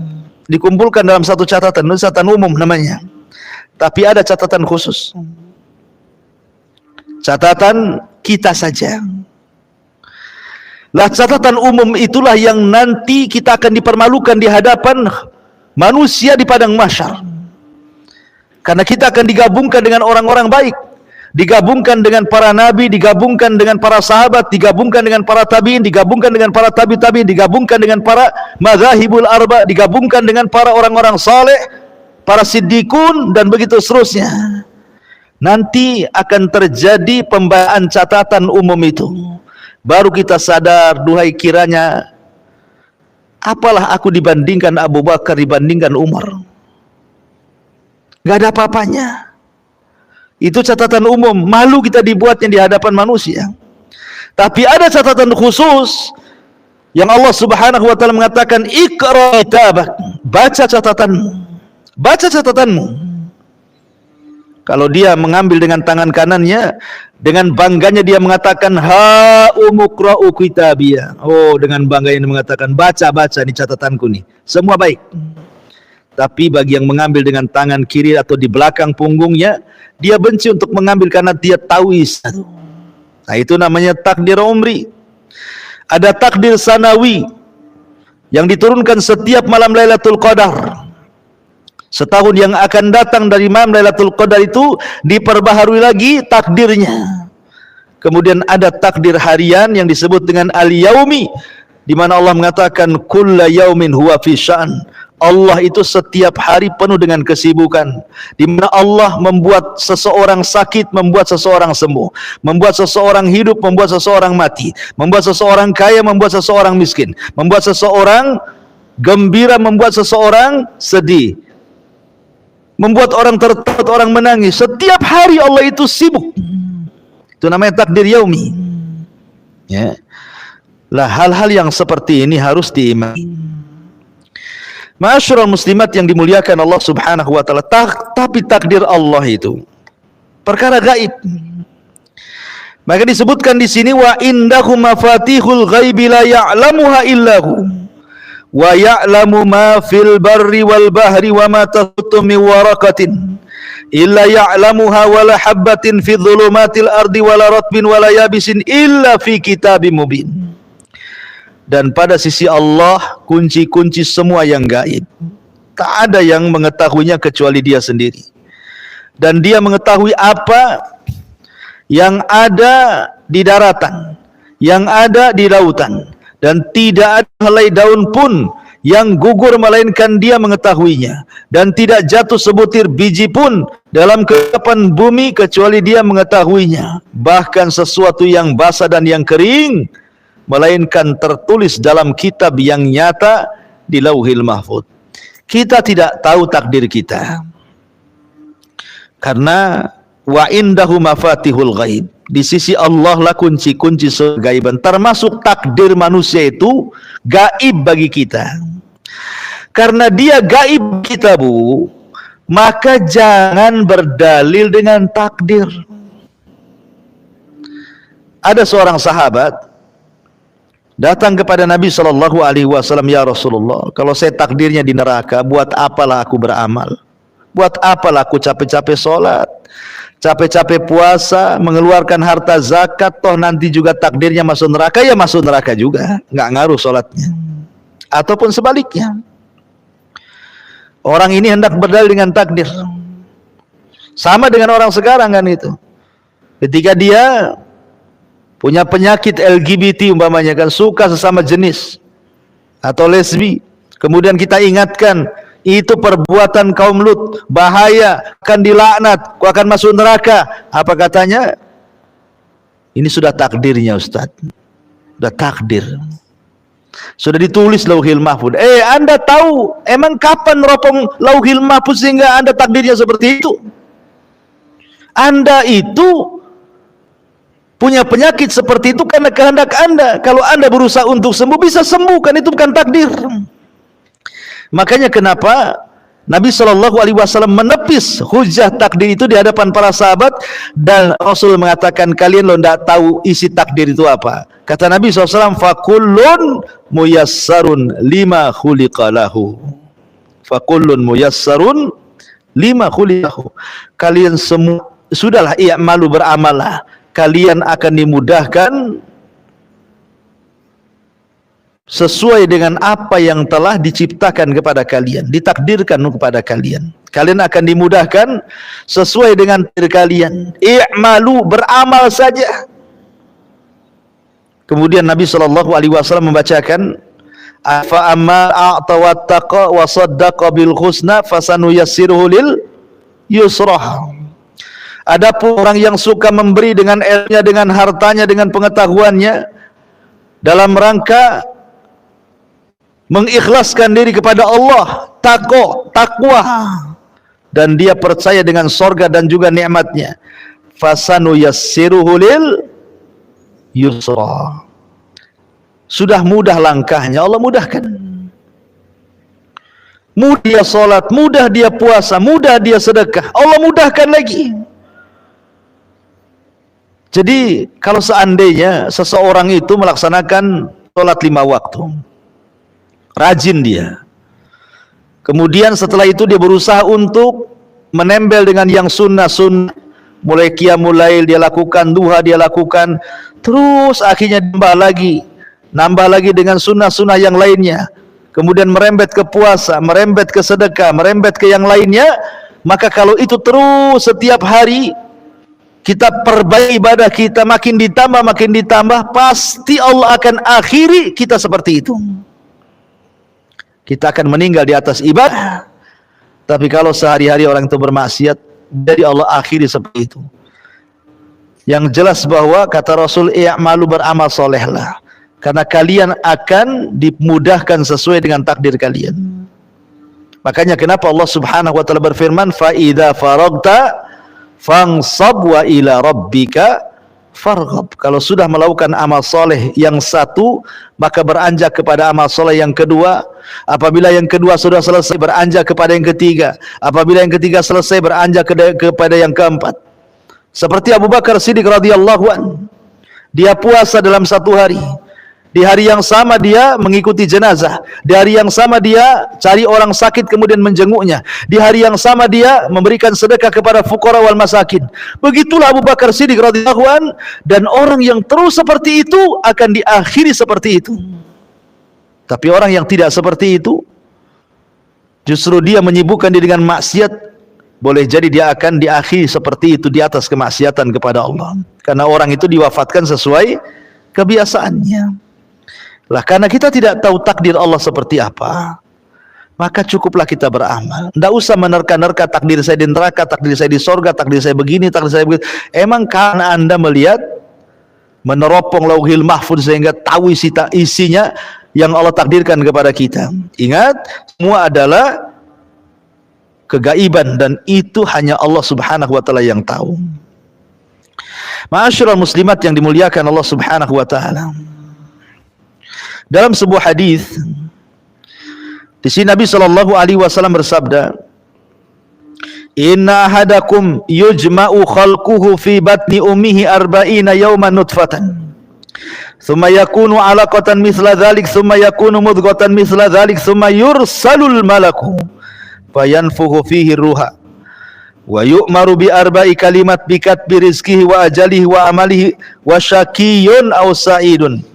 dikumpulkan dalam satu catatan umum namanya. Tapi ada catatan khusus. Catatan kita saja. Lah catatan umum itulah yang nanti kita akan dipermalukan di hadapan manusia di padang mahsyar. Karena kita akan digabungkan dengan orang-orang baik, digabungkan dengan para nabi, digabungkan dengan para sahabat, digabungkan dengan para tabi'in, digabungkan dengan para tabi'in, digabungkan dengan para madzhabul arba, digabungkan dengan para orang-orang saleh, para siddiqun dan begitu seterusnya. Nanti akan terjadi pembahasan catatan umum itu. Baru kita sadar, duhai kiranya apalah aku dibandingkan Abu Bakar, dibandingkan Umar. Gak ada apa-apanya. Itu catatan umum. Malu kita dibuatnya di hadapan manusia. Tapi ada catatan khusus yang Allah Subhanahu wa taala mengatakan, "Iqra kitabak." Baca catatanmu. Baca catatanmu. Kalau dia mengambil dengan tangan kanannya, dengan bangganya dia mengatakan, "Ha umuqra'u kitabiyah." Oh, dengan bangganya dia mengatakan, baca-baca ini catatanku nih. Semua baik. Tapi bagi yang mengambil dengan tangan kiri atau di belakang punggungnya, dia benci untuk mengambil karena dia tahu isi. Nah, itu namanya takdir umri. Ada takdir sanawi yang diturunkan setiap malam Lailatul Qadar. Setahun yang akan datang dari malam Lailatul Qadar itu diperbaharui lagi takdirnya. Kemudian ada takdir harian yang disebut dengan al-yaumi, di mana Allah mengatakan kulla yaumin huwa fi sya'n. Allah itu setiap hari penuh dengan kesibukan, di mana Allah membuat seseorang sakit, membuat seseorang sembuh, membuat seseorang hidup, membuat seseorang mati, membuat seseorang kaya, membuat seseorang miskin, membuat seseorang gembira, membuat seseorang sedih, membuat orang tertawa, orang menangis. Setiap hari Allah itu sibuk. Itu namanya takdir yaumi. Ya. Lah hal-hal yang seperti ini harus diimani. Ma'asyiral muslimat yang dimuliakan Allah Subhanahu wa taala, tapi takdir Allah itu perkara gaib. Maka disebutkan di sini, wa indahu mafatihul ghaibi la ya'lamuha illahu wa ya'lamu ma fil barri wal bahri wa ma tasqutu min waraqatin illa ya'lamuha wa la habatin fi dhulumatil ardi wa la ratbin wa la yabisin illa fi kitabim mubin. Dan pada sisi Allah kunci-kunci semua yang gaib, tak ada yang mengetahuinya kecuali Dia sendiri. Dan Dia mengetahui apa yang ada di daratan, yang ada di lautan, dan tidak ada helai daun pun yang gugur melainkan Dia mengetahuinya, dan tidak jatuh sebutir biji pun dalam kehidupan bumi kecuali Dia mengetahuinya. Bahkan sesuatu yang basah dan yang kering melainkan tertulis dalam kitab yang nyata di Lauhil Mahfuz. Kita tidak tahu takdir kita, karena wa indahu mafatihul ghaib. Di sisi Allah lah kunci-kunci segaiban, termasuk takdir manusia itu gaib bagi kita. Karena Dia gaib kita, Bu, maka jangan berdalil dengan takdir. Ada seorang sahabat datang kepada Nabi SAW, "Ya Rasulullah, kalau saya takdirnya di neraka, buat apalah aku beramal? Buat apalah aku capek-capek sholat, capek-capek puasa, mengeluarkan harta zakat, toh nanti juga takdirnya masuk neraka?" Ya masuk neraka juga, nggak ngaruh sholatnya. Ataupun sebaliknya, orang ini hendak berdalil dengan takdir. Sama dengan orang sekarang kan itu. Ketika dia punya penyakit LGBT umpamanya, kan suka sesama jenis atau lesbi, kemudian kita ingatkan itu perbuatan kaum Lut, bahaya, akan dilaknat, kau akan masuk neraka. Apa katanya? Ini sudah takdirnya, Ustaz. Sudah takdir, sudah ditulis Lauhil Mahfuz. Anda tahu emang kapan ropong Lauhil Mahfuz sehingga Anda takdirnya seperti itu? Anda itu punya penyakit seperti itu karena kehendak Anda. Kalau Anda berusaha untuk sembuh, bisa sembuh, kan itu bukan takdir. Makanya kenapa Nabi SAW menepis hujah takdir itu di hadapan para sahabat, dan Rasul mengatakan, kalian lo tidak tahu isi takdir itu apa. Kata Nabi SAW, fakullun muyassarun lima khuliqalahu. Fakullun muyassarun lima khuliqalahu. Kalian semua, sudahlah, i'malu, beramallah, kalian akan dimudahkan sesuai dengan apa yang telah diciptakan kepada kalian, ditakdirkan kepada kalian. Kalian akan dimudahkan sesuai dengan takdir kalian. I'malu, beramal saja. Kemudian Nabi SAW membacakan, fa amma a'ta wattaqa wa saddaqa bil husna fasanuyassiruhu lil yusrah. Adapun orang yang suka memberi dengan ilmunya, dengan hartanya, dengan pengetahuannya, dalam rangka mengikhlaskan diri kepada Allah, takwa, dan dia percaya dengan sorga dan juga nikmatnya, fasanuyassiruhu lil yusra. Sudah mudah langkahnya, Allah mudahkan. Mudah dia salat, mudah dia puasa, mudah dia sedekah, Allah mudahkan lagi. Jadi kalau seandainya seseorang itu melaksanakan salat 5 waktu, rajin dia, kemudian setelah itu dia berusaha untuk menempel dengan yang sunnah-sunnah, mulai qiyamul lail dia lakukan, duha dia lakukan, terus akhirnya nambah lagi dengan sunnah-sunnah yang lainnya, kemudian merembet ke puasa, merembet ke sedekah, merembet ke yang lainnya, maka kalau itu terus setiap hari kita perbaiki ibadah kita, makin ditambah, pasti Allah akan akhiri kita seperti itu. Kita akan meninggal di atas ibadah. Tapi kalau sehari-hari orang itu bermaksiat, jadi Allah akhiri seperti itu. Yang jelas bahwa kata Rasul, i'malu, beramal solehlah, karena kalian akan dimudahkan sesuai dengan takdir kalian. Makanya kenapa Allah Subhanahu wa taala berfirman, fa idza faragta fansab wa ila rabbika farghab. Kalau sudah melakukan amal soleh yang satu, maka beranjak kepada amal soleh yang kedua. Apabila yang kedua sudah selesai, beranjak kepada yang ketiga. Apabila yang ketiga selesai, beranjak kepada yang keempat. Seperti Abu Bakar Siddiq radhiyallahu anhu, dia puasa dalam satu hari. Di hari yang sama dia mengikuti jenazah. Di hari yang sama dia cari orang sakit kemudian menjenguknya. Di hari yang sama dia memberikan sedekah kepada fuqara wal masakin. Begitulah Abu Bakar Siddiq radhiyallahu anhu, dan orang yang terus seperti itu akan diakhiri seperti itu. Tapi orang yang tidak seperti itu, justru dia menyibukkan diri dengan maksiat, boleh jadi dia akan diakhiri seperti itu di atas kemaksiatan kepada Allah. Karena orang itu diwafatkan sesuai kebiasaannya. Lah, karena kita tidak tahu takdir Allah seperti apa, maka cukuplah kita beramal. Tidak usah menerka-nerka takdir saya di neraka, takdir saya di sorga, takdir saya begini, takdir saya begitu. Emang karena Anda melihat, meneropong lauhil mahfuz sehingga tahu isinya yang Allah takdirkan kepada kita. Ingat, semua adalah kegaiban, dan itu hanya Allah Subhanahu wa taala yang tahu. Ma'asyiral muslimat yang dimuliakan Allah Subhanahu wa taala, dalam sebuah hadis di sini Nabi SAW bersabda, inna ahadakum yujma'u khalquhu fi batni ummihi arba'ina yawman nutfatan thumma yakunu 'alaqatan mithla dhalik thumma yakunu mudghatan mithla dhalik thumma yursalul malaku fayanfukhu fihi ruha wa yu'maru bi arba'i kalimat bi katbi rizqihi wa ajalihi wa amalihi wa syaqiyyun aw sa'idun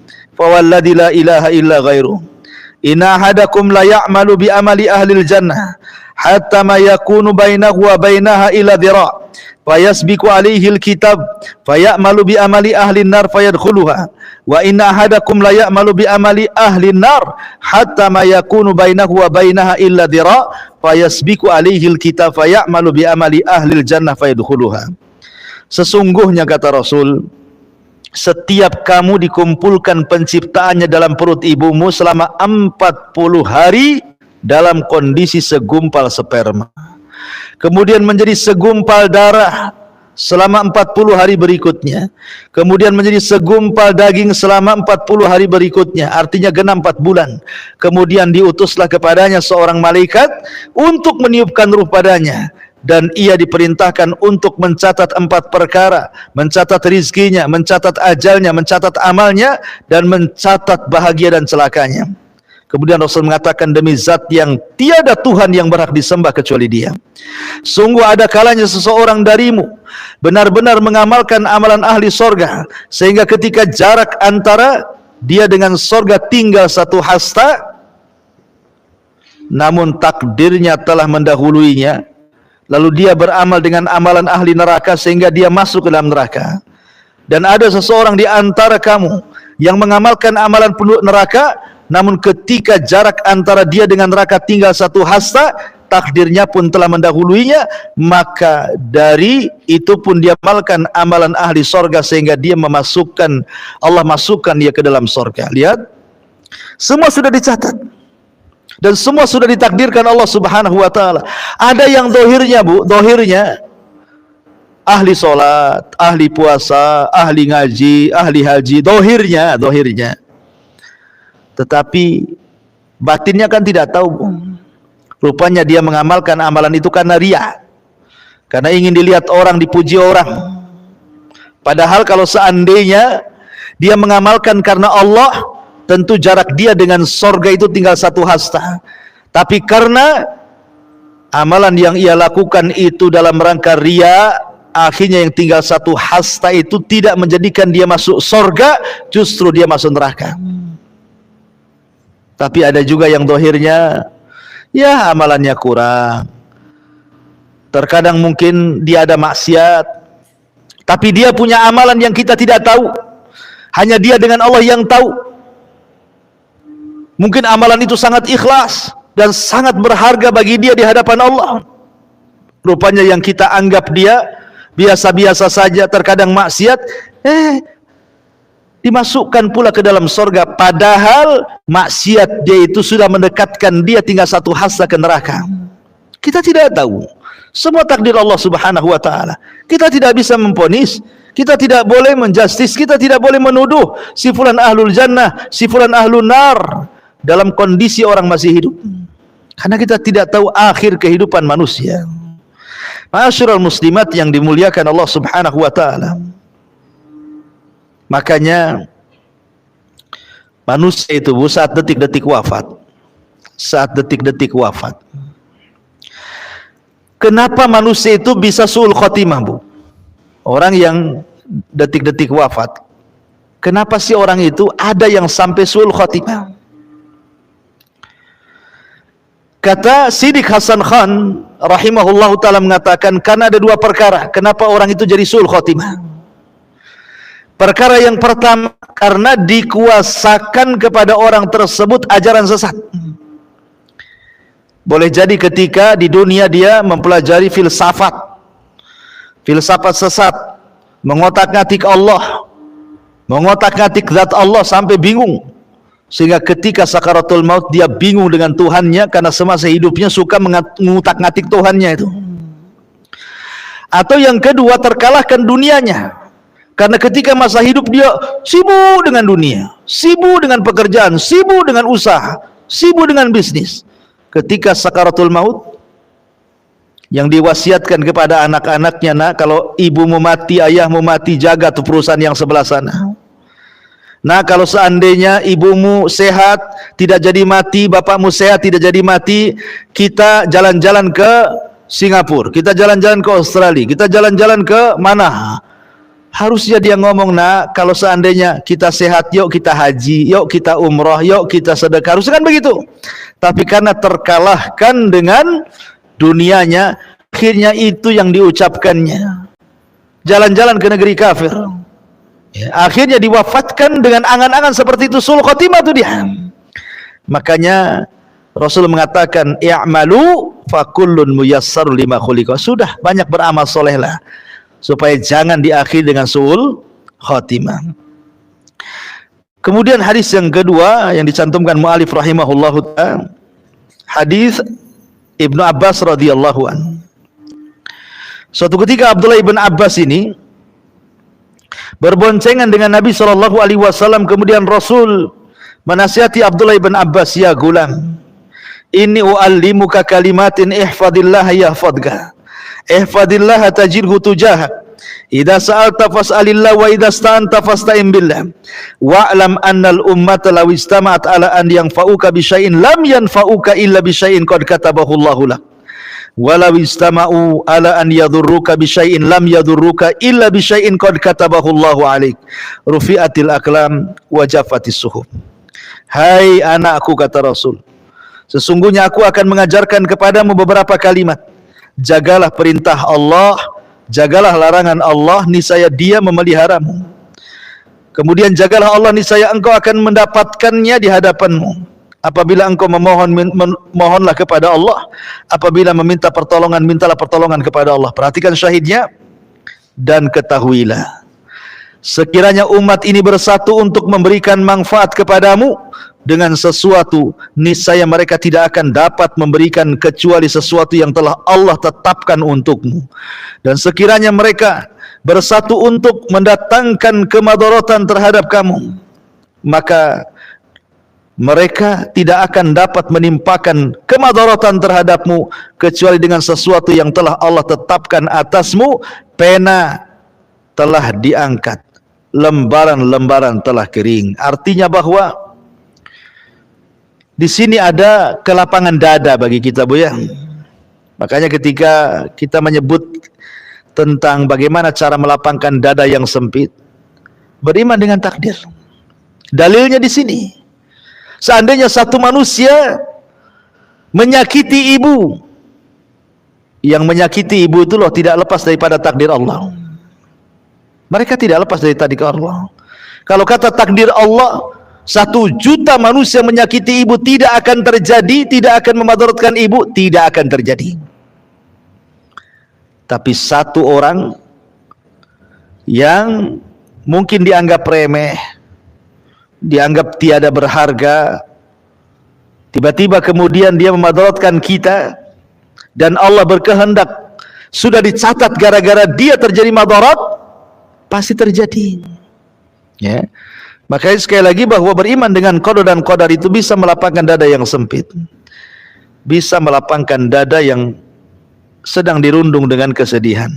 fawalladzi la ilaha illa ghairuh inna ahadakum la ya'malu bi amali ahlil jannah hatta ma yakunu bainahu wa bainaha ila dhira' fayasbiqu alaihi alkitab fayamalu bi amali ahli nar fayadkhuluha wa inna ahadakum la ya'malu bi amali ahli nar hatta ma yakunu bainahu wa bainaha illa dhira' fayasbiqu alaihi alkitab fayamalu bi amali ahli jannah fayadkhuluha. Sesungguhnya kata Rasul, setiap kamu dikumpulkan penciptaannya dalam perut ibumu selama 40 hari dalam kondisi segumpal sperma, kemudian menjadi segumpal darah, selama 40 hari berikutnya, kemudian menjadi segumpal daging selama 40 hari berikutnya, artinya genap 4 bulan. Kemudian diutuslah kepadanya seorang malaikat untuk meniupkan ruh padanya, dan ia diperintahkan untuk mencatat 4 perkara, mencatat rizkinya, mencatat ajalnya, mencatat amalnya, dan mencatat bahagia dan celakanya. Kemudian Rasul mengatakan, demi zat yang tiada Tuhan yang berhak disembah kecuali Dia, sungguh ada kalanya seseorang darimu benar-benar mengamalkan amalan ahli sorga, sehingga ketika jarak antara dia dengan sorga tinggal 1 hasta, namun takdirnya telah mendahuluinya, lalu dia beramal dengan amalan ahli neraka sehingga dia masuk ke dalam neraka. Dan ada seseorang di antara kamu yang mengamalkan amalan penduduk neraka, namun ketika jarak antara dia dengan neraka tinggal 1 hasta, takdirnya pun telah mendahuluinya, maka dari itu pun dia amalkan amalan ahli sorga sehingga dia Allah masukkan dia ke dalam sorga. Lihat, semua sudah dicatat dan semua sudah ditakdirkan Allah Subhanahu wa taala. Ada yang dohirnya, Bu, dohirnya ahli solat, ahli puasa, ahli ngaji, ahli haji, dohirnya. Tetapi batinnya kan tidak tahu, Bu. Rupanya dia mengamalkan amalan itu karena riya, karena ingin dilihat orang, dipuji orang. Padahal kalau seandainya dia mengamalkan karena Allah, tentu jarak dia dengan sorga itu tinggal 1 hasta. Tapi karena amalan yang ia lakukan itu dalam rangka riya, akhirnya yang tinggal 1 hasta itu tidak menjadikan dia masuk sorga, justru dia masuk neraka. Tapi ada juga yang dohirnya, ya amalannya kurang. Terkadang mungkin dia ada maksiat, tapi dia punya amalan yang kita tidak tahu. Hanya dia dengan Allah yang tahu. Mungkin amalan itu sangat ikhlas dan sangat berharga bagi dia di hadapan Allah. Rupanya yang kita anggap dia biasa-biasa saja, terkadang maksiat, dimasukkan pula ke dalam sorga, padahal maksiat dia itu sudah mendekatkan dia tinggal 1 hasta ke neraka. Kita tidak tahu, semua takdir Allah Subhanahu wa taala. Kita tidak bisa memponis, kita tidak boleh menjustis, kita tidak boleh menuduh si fulan ahlul jannah, si fulan ahlun nar dalam kondisi orang masih hidup, karena kita tidak tahu akhir kehidupan manusia. Ma'asyiral muslimat yang dimuliakan Allah Subhanahu wa taala, makanya manusia itu, Bu, saat detik-detik wafat, kenapa manusia itu bisa su'ul khotimah, Bu? Orang yang detik-detik wafat, kenapa sih orang itu ada yang sampai su'ul khotimah? Kata Siddiq Hasan Khan rahimahullahu ta'ala mengatakan, karena ada 2 perkara kenapa orang itu jadi su'ul khotimah. Perkara yang pertama, karena dikuasakan kepada orang tersebut ajaran sesat. Boleh jadi ketika di dunia dia mempelajari filsafat sesat, mengotak-ngatik Allah, mengotak-ngatik zat Allah sampai bingung, sehingga ketika sakaratul maut dia bingung dengan Tuhannya, karena semasa hidupnya suka mengutak-ngatik Tuhannya itu. Atau yang kedua, terkalahkan dunianya, karena ketika masa hidup dia sibuk dengan dunia, sibuk dengan pekerjaan, sibuk dengan usaha, sibuk dengan bisnis. Ketika sakaratul maut, yang diwasiatkan kepada anak-anaknya, nak, kalau ibumu mati, ayahmu mati, jaga tuh perusahaan yang sebelah sana. Nah, kalau seandainya ibumu sehat, tidak jadi mati, bapakmu sehat, tidak jadi mati, kita jalan-jalan ke Singapura, kita jalan-jalan ke Australia, kita jalan-jalan ke mana? Harusnya dia ngomong, nak, kalau seandainya kita sehat, yuk kita haji, yuk kita umrah, yuk kita sedekah. Harusnya kan begitu. Tapi karena terkalahkan dengan dunianya, akhirnya itu yang diucapkannya. Jalan-jalan ke negeri kafir. Ya, akhirnya diwafatkan dengan angan-angan seperti itu, su'ul khotimah itu dia. Makanya Rasul mengatakan, i'malu fakullun muyassarun lima khuliqa. Sudah, banyak beramal solehlah, supaya jangan diakhiri dengan su'ul khotimah. Kemudian hadis yang kedua yang dicantumkan mu'alif rahimahullahu ta'ala, hadis Ibnu Abbas radhiyallahu anhu. Suatu ketika Abdullah ibn Abbas ini berboncengan dengan Nabi SAW, kemudian Rasul menasihati Abdullah ibn Abbas, ya gulam, inni uallimuka kalimatin ihfadillah yahfadka, ihfadillah tajidhu tujahak, idza sa'alta fas'alillah wa idza sta'anta fasta'in billah, wa'lam annal ummata law istama'at ala an yanfa'uka bi syai'in lam yanfa'uka illa bi syai'in qad katabahu Allahu lak, walau istama'u ala an yadurruka bi syai'in lam yadurruka illa bi syai'in qad katabahu Allahu 'alaik, rufi'atil aqlam wa jaffatis suhuf. Hai anakku, kata Rasul, sesungguhnya aku akan mengajarkan kepadamu beberapa kalimat. Jagalah perintah Allah, jagalah larangan Allah, niscaya Dia memeliharamu. Kemudian jagalah Allah, niscaya engkau akan mendapatkannya di hadapanmu. Apabila engkau memohon, mohonlah kepada Allah. Apabila meminta pertolongan, mintalah pertolongan kepada Allah. Perhatikan syahidnya. Dan ketahuilah, sekiranya umat ini bersatu untuk memberikan manfaat kepadamu dengan sesuatu, niscaya mereka tidak akan dapat memberikan kecuali sesuatu yang telah Allah tetapkan untukmu. Dan sekiranya mereka bersatu untuk mendatangkan kemadaratan terhadap kamu, maka mereka tidak akan dapat menimpakan kemadaratan terhadapmu kecuali dengan sesuatu yang telah Allah tetapkan atasmu. Pena telah diangkat, lembaran-lembaran telah kering. Artinya bahwa di sini ada kelapangan dada bagi kita, Bu, ya. Makanya ketika kita menyebut tentang bagaimana cara melapangkan dada yang sempit, beriman dengan takdir. Dalilnya di sini. Seandainya satu manusia menyakiti ibu, yang menyakiti ibu itu loh tidak lepas daripada takdir Allah. Mereka tidak lepas dari takdir Allah. Kalau kata takdir Allah, 1 juta manusia menyakiti ibu tidak akan terjadi, tidak akan memadaratkan ibu, tidak akan terjadi. Tapi 1 orang yang mungkin dianggap remeh, dianggap tiada berharga, tiba-tiba kemudian dia memadaratkan kita, dan Allah berkehendak sudah dicatat gara-gara dia terjadi madarat, pasti terjadi. Ya. Makanya sekali lagi bahwa beriman dengan qada dan qadar itu bisa melapangkan dada yang sempit, bisa melapangkan dada yang sedang dirundung dengan kesedihan.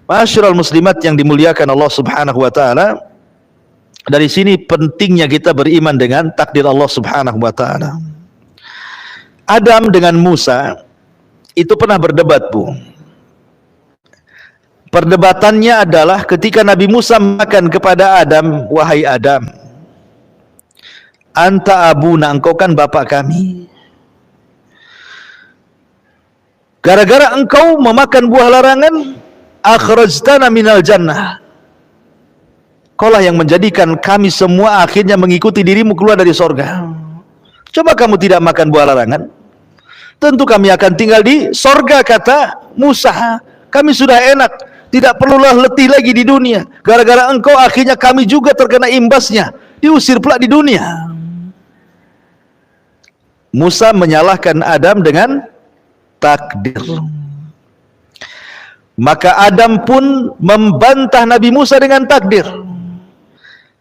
Ma'asyiral muslimat yang dimuliakan Allah Subhanahu wa taala, dari sini pentingnya kita beriman dengan takdir Allah Subhanahu wa taala. Adam dengan Musa itu pernah berdebat, Bu. Perdebatannya adalah ketika Nabi Musa mengatakan kepada Adam, wahai Adam, anta abuna, engkau kan bapak kami. Gara-gara engkau memakan buah larangan, akhrajtana minal jannah. Kaulah yang menjadikan kami semua akhirnya mengikuti dirimu keluar dari sorga. Coba kamu tidak makan buah larangan, tentu kami akan tinggal di sorga, kata Musa. Kami sudah enak, tidak perlulah letih lagi di dunia. Gara-gara engkau akhirnya kami juga terkena imbasnya, diusir pula di dunia. Musa menyalahkan Adam dengan takdir. Maka Adam pun membantah Nabi Musa dengan takdir.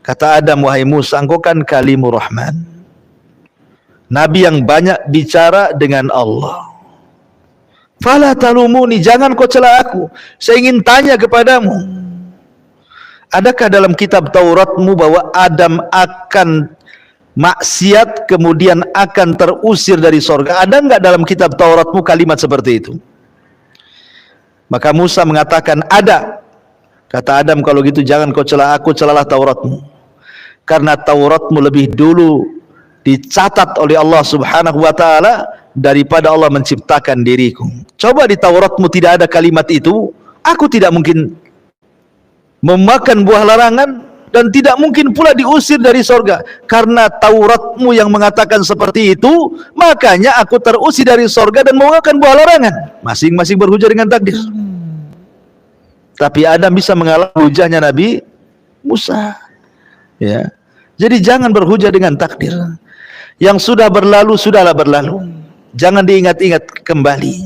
Kata Adam, wahai Musa, engkau kan kalimur rahman, Nabi yang banyak bicara dengan Allah. Fala talumuni, jangan kau cela aku. Saya ingin tanya kepadamu, adakah dalam kitab Tauratmu bahwa Adam akan maksiat kemudian akan terusir dari sorga? Ada enggak dalam kitab Tauratmu kalimat seperti itu? Maka Musa mengatakan ada. Kata Adam, kalau gitu jangan kau cela aku, celalah Tauratmu. Karena Tauratmu lebih dulu dicatat oleh Allah Subhanahu wa taala daripada Allah menciptakan diriku. Coba di Tauratmu tidak ada kalimat itu, aku tidak mungkin memakan buah larangan dan tidak mungkin pula diusir dari sorga. Karena Tauratmu yang mengatakan seperti itu, makanya aku terusir dari sorga dan memakan buah larangan. Masing-masing berhujah dengan takdir. Tapi Adam bisa mengalahkan hujahnya Nabi Musa. Ya. Jadi jangan berhujah dengan takdir. Yang sudah berlalu, sudahlah berlalu. Jangan diingat-ingat kembali.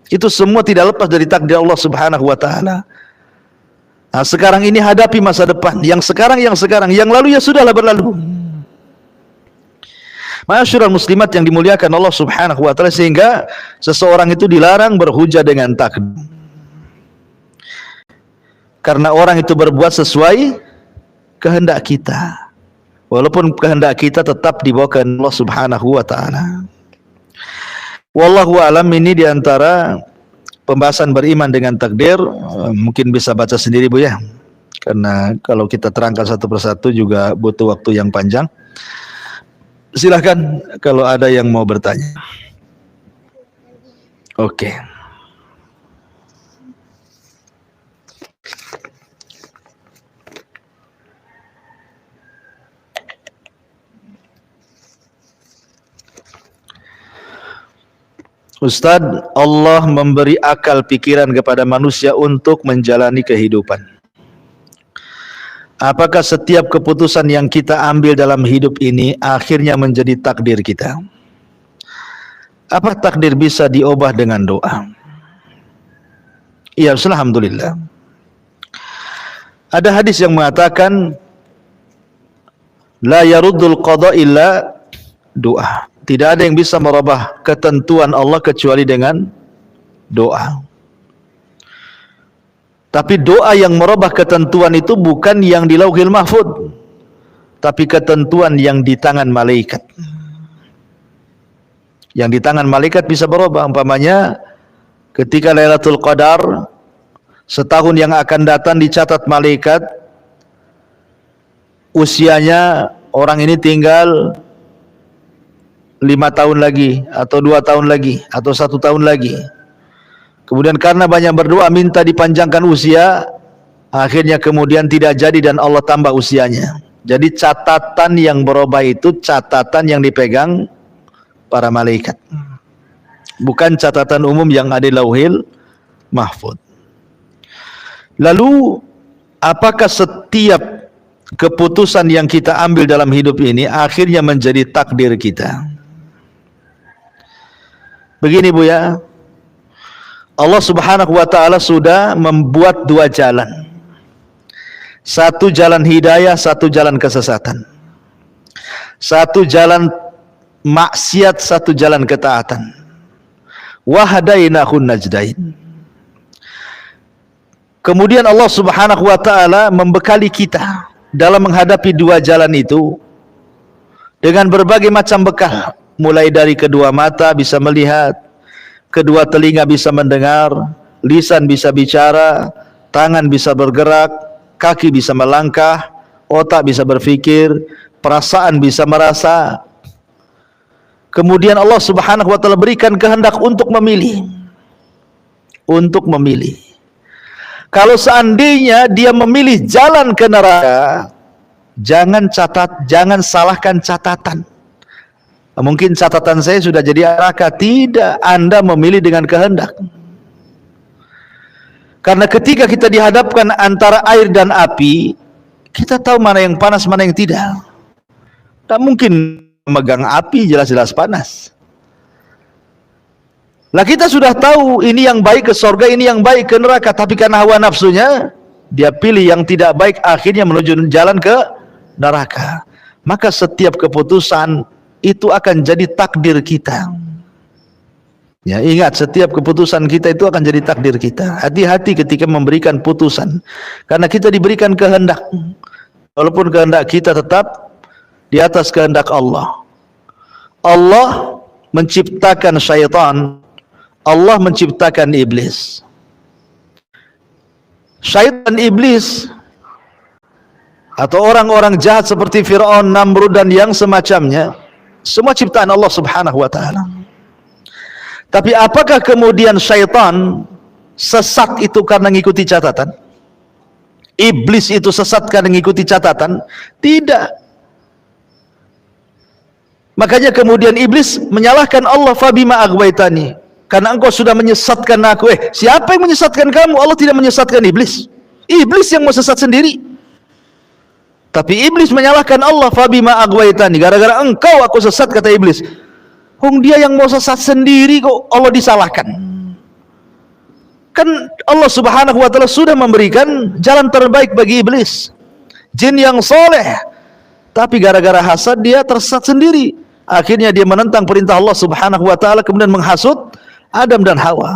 Itu semua tidak lepas dari takdir Allah Subhanahu wa taala. Nah, sekarang ini hadapi masa depan. Yang sekarang, yang lalu ya sudahlah berlalu. Ma'asyiral muslimat yang dimuliakan Allah Subhanahu wa taala, sehingga seseorang itu dilarang berhujah dengan takdir. Karena orang itu berbuat sesuai kehendak kita. Walaupun kehendak kita tetap dibawa ke Allah Subhanahu wa taala. Wallahu a'lam. Ini diantara pembahasan beriman dengan takdir. Mungkin bisa baca sendiri Bu ya, karena kalau kita terangkan satu persatu juga butuh waktu yang panjang. Silahkan kalau ada yang mau bertanya. Oke. Ustadz, Allah memberi akal pikiran kepada manusia untuk menjalani kehidupan. Apakah setiap keputusan yang kita ambil dalam hidup ini akhirnya menjadi takdir kita? Apa takdir bisa diubah dengan doa? Iya, alhamdulillah. Ada hadis yang mengatakan la yaruddul qada illa doa. Tidak ada yang bisa merubah ketentuan Allah kecuali dengan doa. Tapi doa yang merubah ketentuan itu bukan yang di Lauhil Mahfuz, tapi ketentuan yang di tangan malaikat. Yang di tangan malaikat bisa berubah. Umpamanya ketika Lailatul Qadar, setahun yang akan datang dicatat malaikat, usianya orang ini tinggal 5 tahun lagi, atau 2 tahun lagi, atau 1 tahun lagi. Kemudian karena banyak berdoa minta dipanjangkan usia, akhirnya kemudian tidak jadi dan Allah tambah usianya. Jadi catatan yang berubah itu catatan yang dipegang para malaikat, bukan catatan umum yang ada di Lauhil Mahfuz. Lalu apakah setiap keputusan yang kita ambil dalam hidup ini akhirnya menjadi takdir kita? Begini Bu ya, Allah Subhanahu wa taala sudah membuat 2 jalan. Satu jalan hidayah, satu jalan kesesatan. Satu jalan maksiat, satu jalan ketaatan. Wa hadainahun najdain. Kemudian Allah Subhanahu wa taala membekali kita dalam menghadapi 2 jalan itu dengan berbagai macam bekal. Mulai dari kedua mata bisa melihat, kedua telinga bisa mendengar, lisan bisa bicara, tangan bisa bergerak, kaki bisa melangkah, otak bisa berpikir, perasaan bisa merasa. Kemudian Allah Subhanahu wa taala berikan kehendak untuk memilih. Untuk memilih. Kalau seandainya dia memilih jalan ke neraka, jangan salahkan catatan. Mungkin catatan saya sudah jadi neraka. Tidak, Anda memilih dengan kehendak. Karena ketika kita dihadapkan antara air dan api, kita tahu mana yang panas, mana yang tidak. Tak mungkin memegang api jelas-jelas panas. Lah kita sudah tahu ini yang baik ke surga, ini yang baik ke neraka, tapi karena hawa nafsunya dia pilih yang tidak baik, akhirnya menuju jalan ke neraka. Maka setiap keputusan itu akan jadi takdir kita. Ya, ingat, setiap keputusan kita itu akan jadi takdir kita. Hati-hati ketika memberikan putusan, karena kita diberikan kehendak. Walaupun kehendak kita tetap di atas kehendak Allah. Allah menciptakan syaitan, Allah menciptakan iblis. Syaitan, iblis, atau orang-orang jahat seperti Fir'aun, Namrud dan yang semacamnya, semua ciptaan Allah Subhanahu wa taala. Tapi apakah kemudian syaitan sesat itu karena mengikuti catatan? Iblis itu sesat karena mengikuti catatan? Tidak. Makanya kemudian iblis menyalahkan Allah, fabima aghwaytani, karena engkau sudah menyesatkan aku. Siapa yang menyesatkan kamu? Allah tidak menyesatkan iblis. Iblis yang mau sesat sendiri. Tapi iblis menyalahkan Allah, fabima aghwaytani, gara-gara engkau aku sesat, kata iblis. Dia yang mau sesat sendiri kok Allah disalahkan. Kan Allah Subhanahu wa taala sudah memberikan jalan terbaik bagi iblis. Jin yang soleh, tapi gara-gara hasad dia tersesat sendiri. Akhirnya dia menentang perintah Allah Subhanahu wa taala, kemudian menghasut Adam dan Hawa.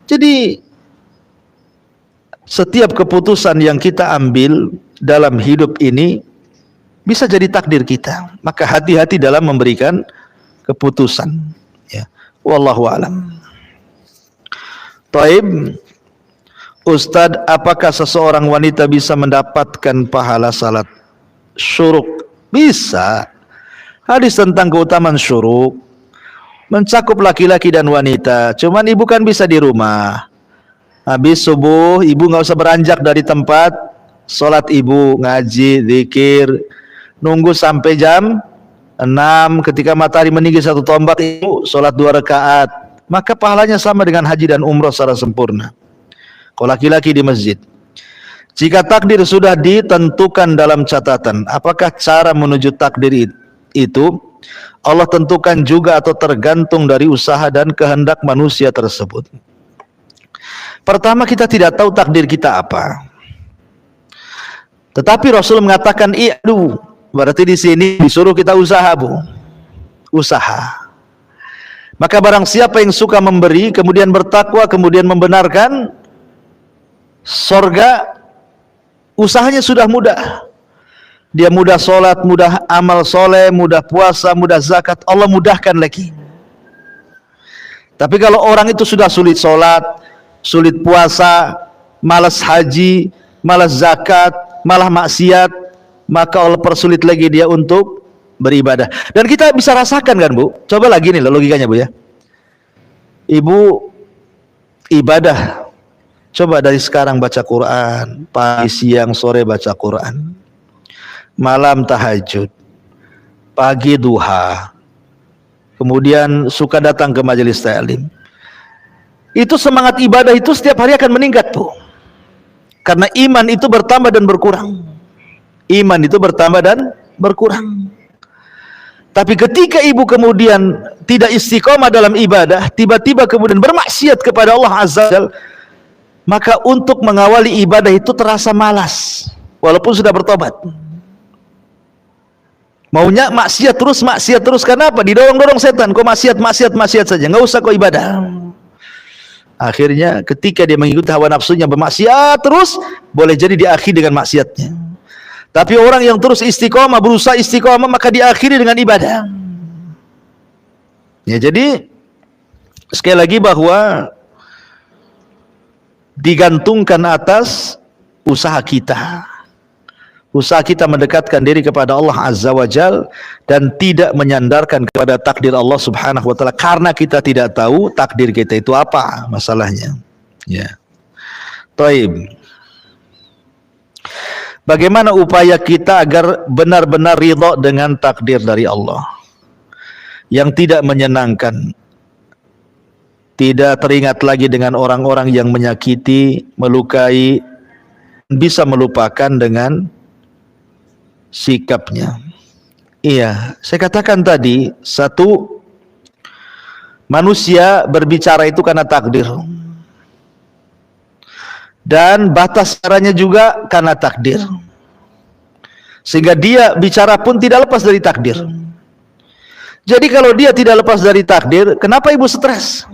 Jadi setiap keputusan yang kita ambil dalam hidup ini bisa jadi takdir kita. Maka hati-hati dalam memberikan keputusan. Ya. Wallahu a'lam. Taib, Ustadz, apakah seseorang wanita bisa mendapatkan pahala salat syuruk? Bisa. Hadis tentang keutamaan syuruk mencakup laki-laki dan wanita. Cuman ibu kan bisa di rumah. Habis subuh, ibu nggak usah beranjak dari tempat. Salat ibu, ngaji, zikir, nunggu sampai jam 6. Ketika matahari meninggi 1 tombak, ibu salat 2 rakaat. Maka pahalanya sama dengan haji dan umrah secara sempurna. Kalau laki-laki di masjid. Jika takdir sudah ditentukan dalam catatan, apakah cara menuju takdir itu Allah tentukan juga atau tergantung dari usaha dan kehendak manusia tersebut? Pertama, kita tidak tahu takdir kita apa. Tetapi Rasul mengatakan i'du, berarti di sini disuruh kita usaha, Bu. Usaha. Maka barang siapa yang suka memberi, kemudian bertakwa, kemudian membenarkan, surga usahanya sudah mudah. Dia mudah sholat, mudah amal soleh, mudah puasa, mudah zakat, Allah mudahkan lagi. Tapi kalau orang itu sudah sulit sholat, sulit puasa, malas haji, malas zakat, malah maksiat, maka Allah persulit lagi dia untuk beribadah. Dan kita bisa rasakan kan, Bu? Coba lagi nih logikanya, Bu, ya. Ibu ibadah, coba dari sekarang baca Quran, pagi, siang, sore baca Quran, malam tahajud, pagi duha, kemudian suka datang ke majelis ta'lim. Itu semangat ibadah itu setiap hari akan meningkat, Bu. Karena iman itu bertambah dan berkurang. Iman itu bertambah dan berkurang. Tapi ketika ibu kemudian tidak istiqomah dalam ibadah, tiba-tiba kemudian bermaksiat kepada Allah Azza wa Jalla, maka untuk mengawali ibadah itu terasa malas, walaupun sudah bertobat. Maunya maksiat terus, kenapa? Didorong-dorong setan, kok maksiat saja, nggak usah kok ibadah. Akhirnya ketika dia mengikuti hawa nafsunya bermaksiat terus, boleh jadi diakhiri dengan maksiatnya. Tapi orang yang terus istiqomah, berusaha istiqomah, maka diakhiri dengan ibadah. Ya, jadi sekali lagi bahwa digantungkan atas usaha kita. Usaha kita mendekatkan diri kepada Allah Azza wa Jal dan tidak menyandarkan kepada takdir Allah Subhanahu wa taala, karena kita tidak tahu takdir kita itu apa masalahnya. Ya. Taib. Bagaimana upaya kita agar benar-benar ridha dengan takdir dari Allah yang tidak menyenangkan, tidak teringat lagi dengan orang-orang yang menyakiti, melukai, bisa melupakan dengan sikapnya. Iya, saya katakan tadi, satu, manusia berbicara itu karena takdir, dan batas caranya juga karena takdir, sehingga dia bicara pun tidak lepas dari takdir. Jadi kalau dia tidak lepas dari takdir, kenapa ibu stres?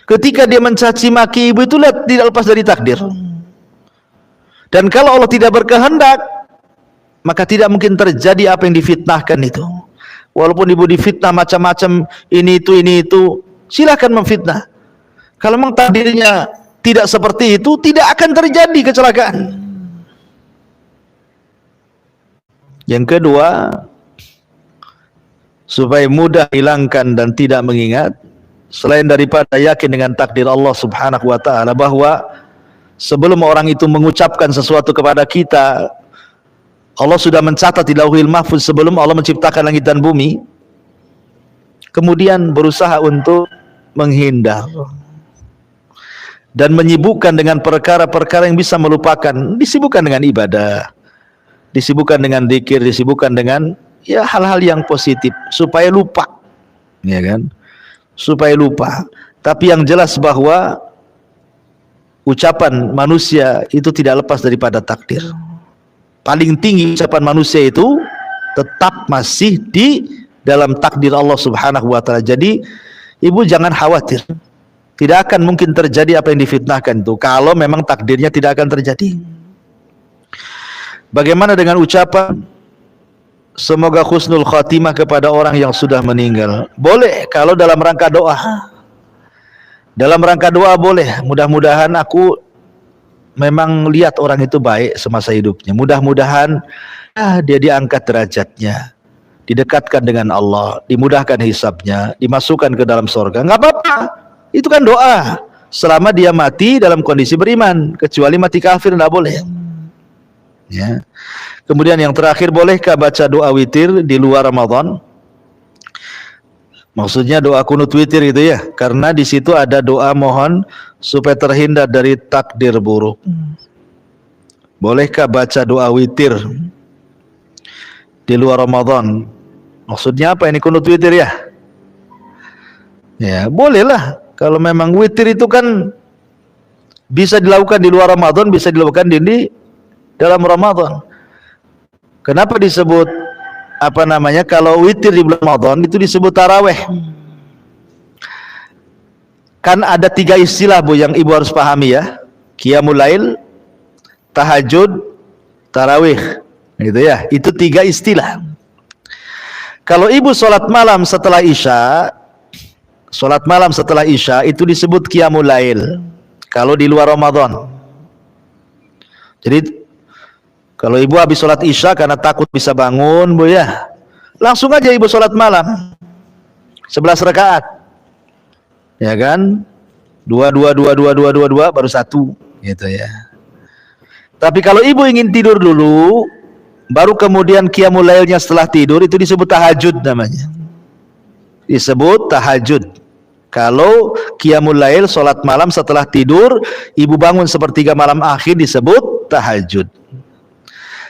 Ketika dia mencaci maki ibu itu tidak lepas dari takdir. Dan kalau Allah tidak berkehendak, maka tidak mungkin terjadi apa yang difitnahkan itu. Walaupun ibu difitnah macam-macam, ini itu, silahkan memfitnah. Kalau memang takdirnya tidak seperti itu, tidak akan terjadi kecelakaan. Yang kedua, supaya mudah hilangkan dan tidak mengingat, selain daripada yakin dengan takdir Allah Subhanahu wa taala, bahwa sebelum orang itu mengucapkan sesuatu kepada kita, Allah sudah mencatat di Lauhil Mahfuz sebelum Allah menciptakan langit dan bumi. Kemudian berusaha untuk menghindar dan menyibukkan dengan perkara-perkara yang bisa melupakan, disibukkan dengan ibadah, disibukkan dengan zikir, disibukkan dengan ya hal-hal yang positif supaya lupa, ya kan? Supaya lupa. Tapi yang jelas bahwa ucapan manusia itu tidak lepas daripada takdir. Paling tinggi ucapan manusia itu tetap masih di dalam takdir Allah Subhanahu wa taala. Jadi ibu jangan khawatir. Tidak akan mungkin terjadi apa yang difitnahkan itu kalau memang takdirnya tidak akan terjadi. Bagaimana dengan ucapan semoga husnul khatimah kepada orang yang sudah meninggal? Boleh kalau dalam rangka doa. Dalam rangka doa boleh. Mudah-mudahan aku memang lihat orang itu baik semasa hidupnya. Mudah-mudahan dia diangkat derajatnya, didekatkan dengan Allah, dimudahkan hisabnya, dimasukkan ke dalam surga. Enggak apa-apa. Itu kan doa. Selama dia mati dalam kondisi beriman, kecuali mati kafir enggak boleh. Ya. Kemudian yang terakhir, bolehkah baca doa witir di luar Ramadan? Maksudnya doa kunut witir itu ya, karena di situ ada doa mohon supaya terhindar dari takdir buruk. Bolehkah baca doa witir di luar Ramadan? Maksudnya apa ini kunut witir ya? Ya, bolehlah. Kalau memang witir itu kan bisa dilakukan di luar Ramadan, bisa dilakukan di dalam Ramadan. Kenapa disebut apa namanya? Kalau witir di bulan Ramadan itu disebut taraweh. Kan ada 3 istilah Bu yang ibu harus pahami ya. Qiyamul lail, tahajud, tarawih. Gitu ya. Itu 3 istilah. Kalau ibu sholat malam setelah Isya, itu disebut qiyamul lail. Kalau di luar Ramadan. Jadi kalau ibu habis sholat Isya karena takut bisa bangun Bu ya, langsung aja ibu sholat malam 11 rakaat. Ya kan? 2 baru 1 gitu ya. Tapi kalau ibu ingin tidur dulu, baru kemudian qiyamul lailnya setelah tidur, itu disebut tahajud namanya. Disebut tahajud. Kalau qiyamul lail salat malam setelah tidur, ibu bangun sepertiga malam akhir, disebut tahajud.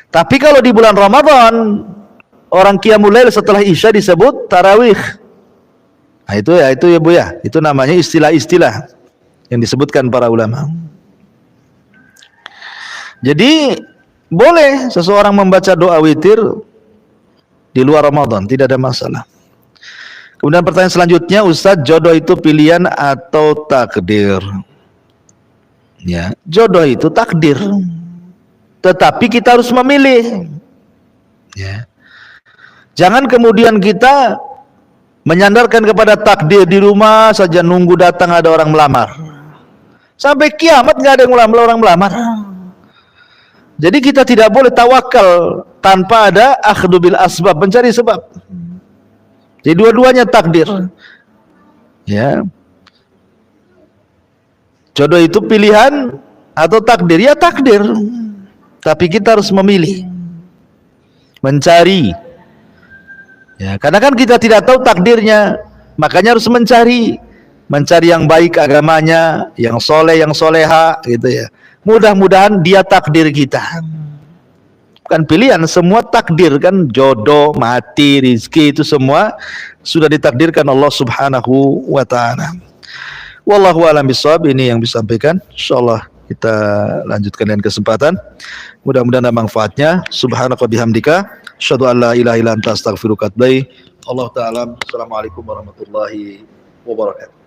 Tapi kalau di bulan Ramadan, orang qiyamul lail setelah Isya disebut tarawih. Nah, itu ya Bu ya. Itu namanya istilah-istilah yang disebutkan para ulama. Jadi boleh seseorang membaca doa witir di luar Ramadan, tidak ada masalah. Kemudian pertanyaan selanjutnya, Ustadz, jodoh itu pilihan atau takdir? Ya, jodoh itu takdir. Tetapi kita harus memilih. Ya. Jangan kemudian kita menyandarkan kepada takdir, di rumah saja nunggu datang ada orang melamar. Sampai kiamat nggak ada yang orang melamar. Jadi kita tidak boleh tawakal tanpa ada akhdhu bil asbab, mencari sebab. Jadi dua-duanya takdir. Ya. Jodoh itu pilihan atau takdir? Ya takdir. Tapi kita harus memilih, mencari. Ya, karena kan kita tidak tahu takdirnya, makanya harus mencari yang baik agamanya, yang soleh, yang soleha, gitu ya. Mudah-mudahan dia takdir kita. Bukan pilihan, semua takdir kan, jodoh, mati, rizki, itu semua sudah ditakdirkan Allah Subhanahu wa ta'ala. Wallahu a'lam bishawab. Ini yang disampaikan. Insyaallah kita lanjutkan dengan kesempatan. Mudah-mudahan ada manfaatnya. Subhanaka bihamdika, asyhadu an la ilaha illa anta astaghfiruka wa atubu ilaik. Allah ta'ala. Assalamualaikum warahmatullahi wabarakatuh.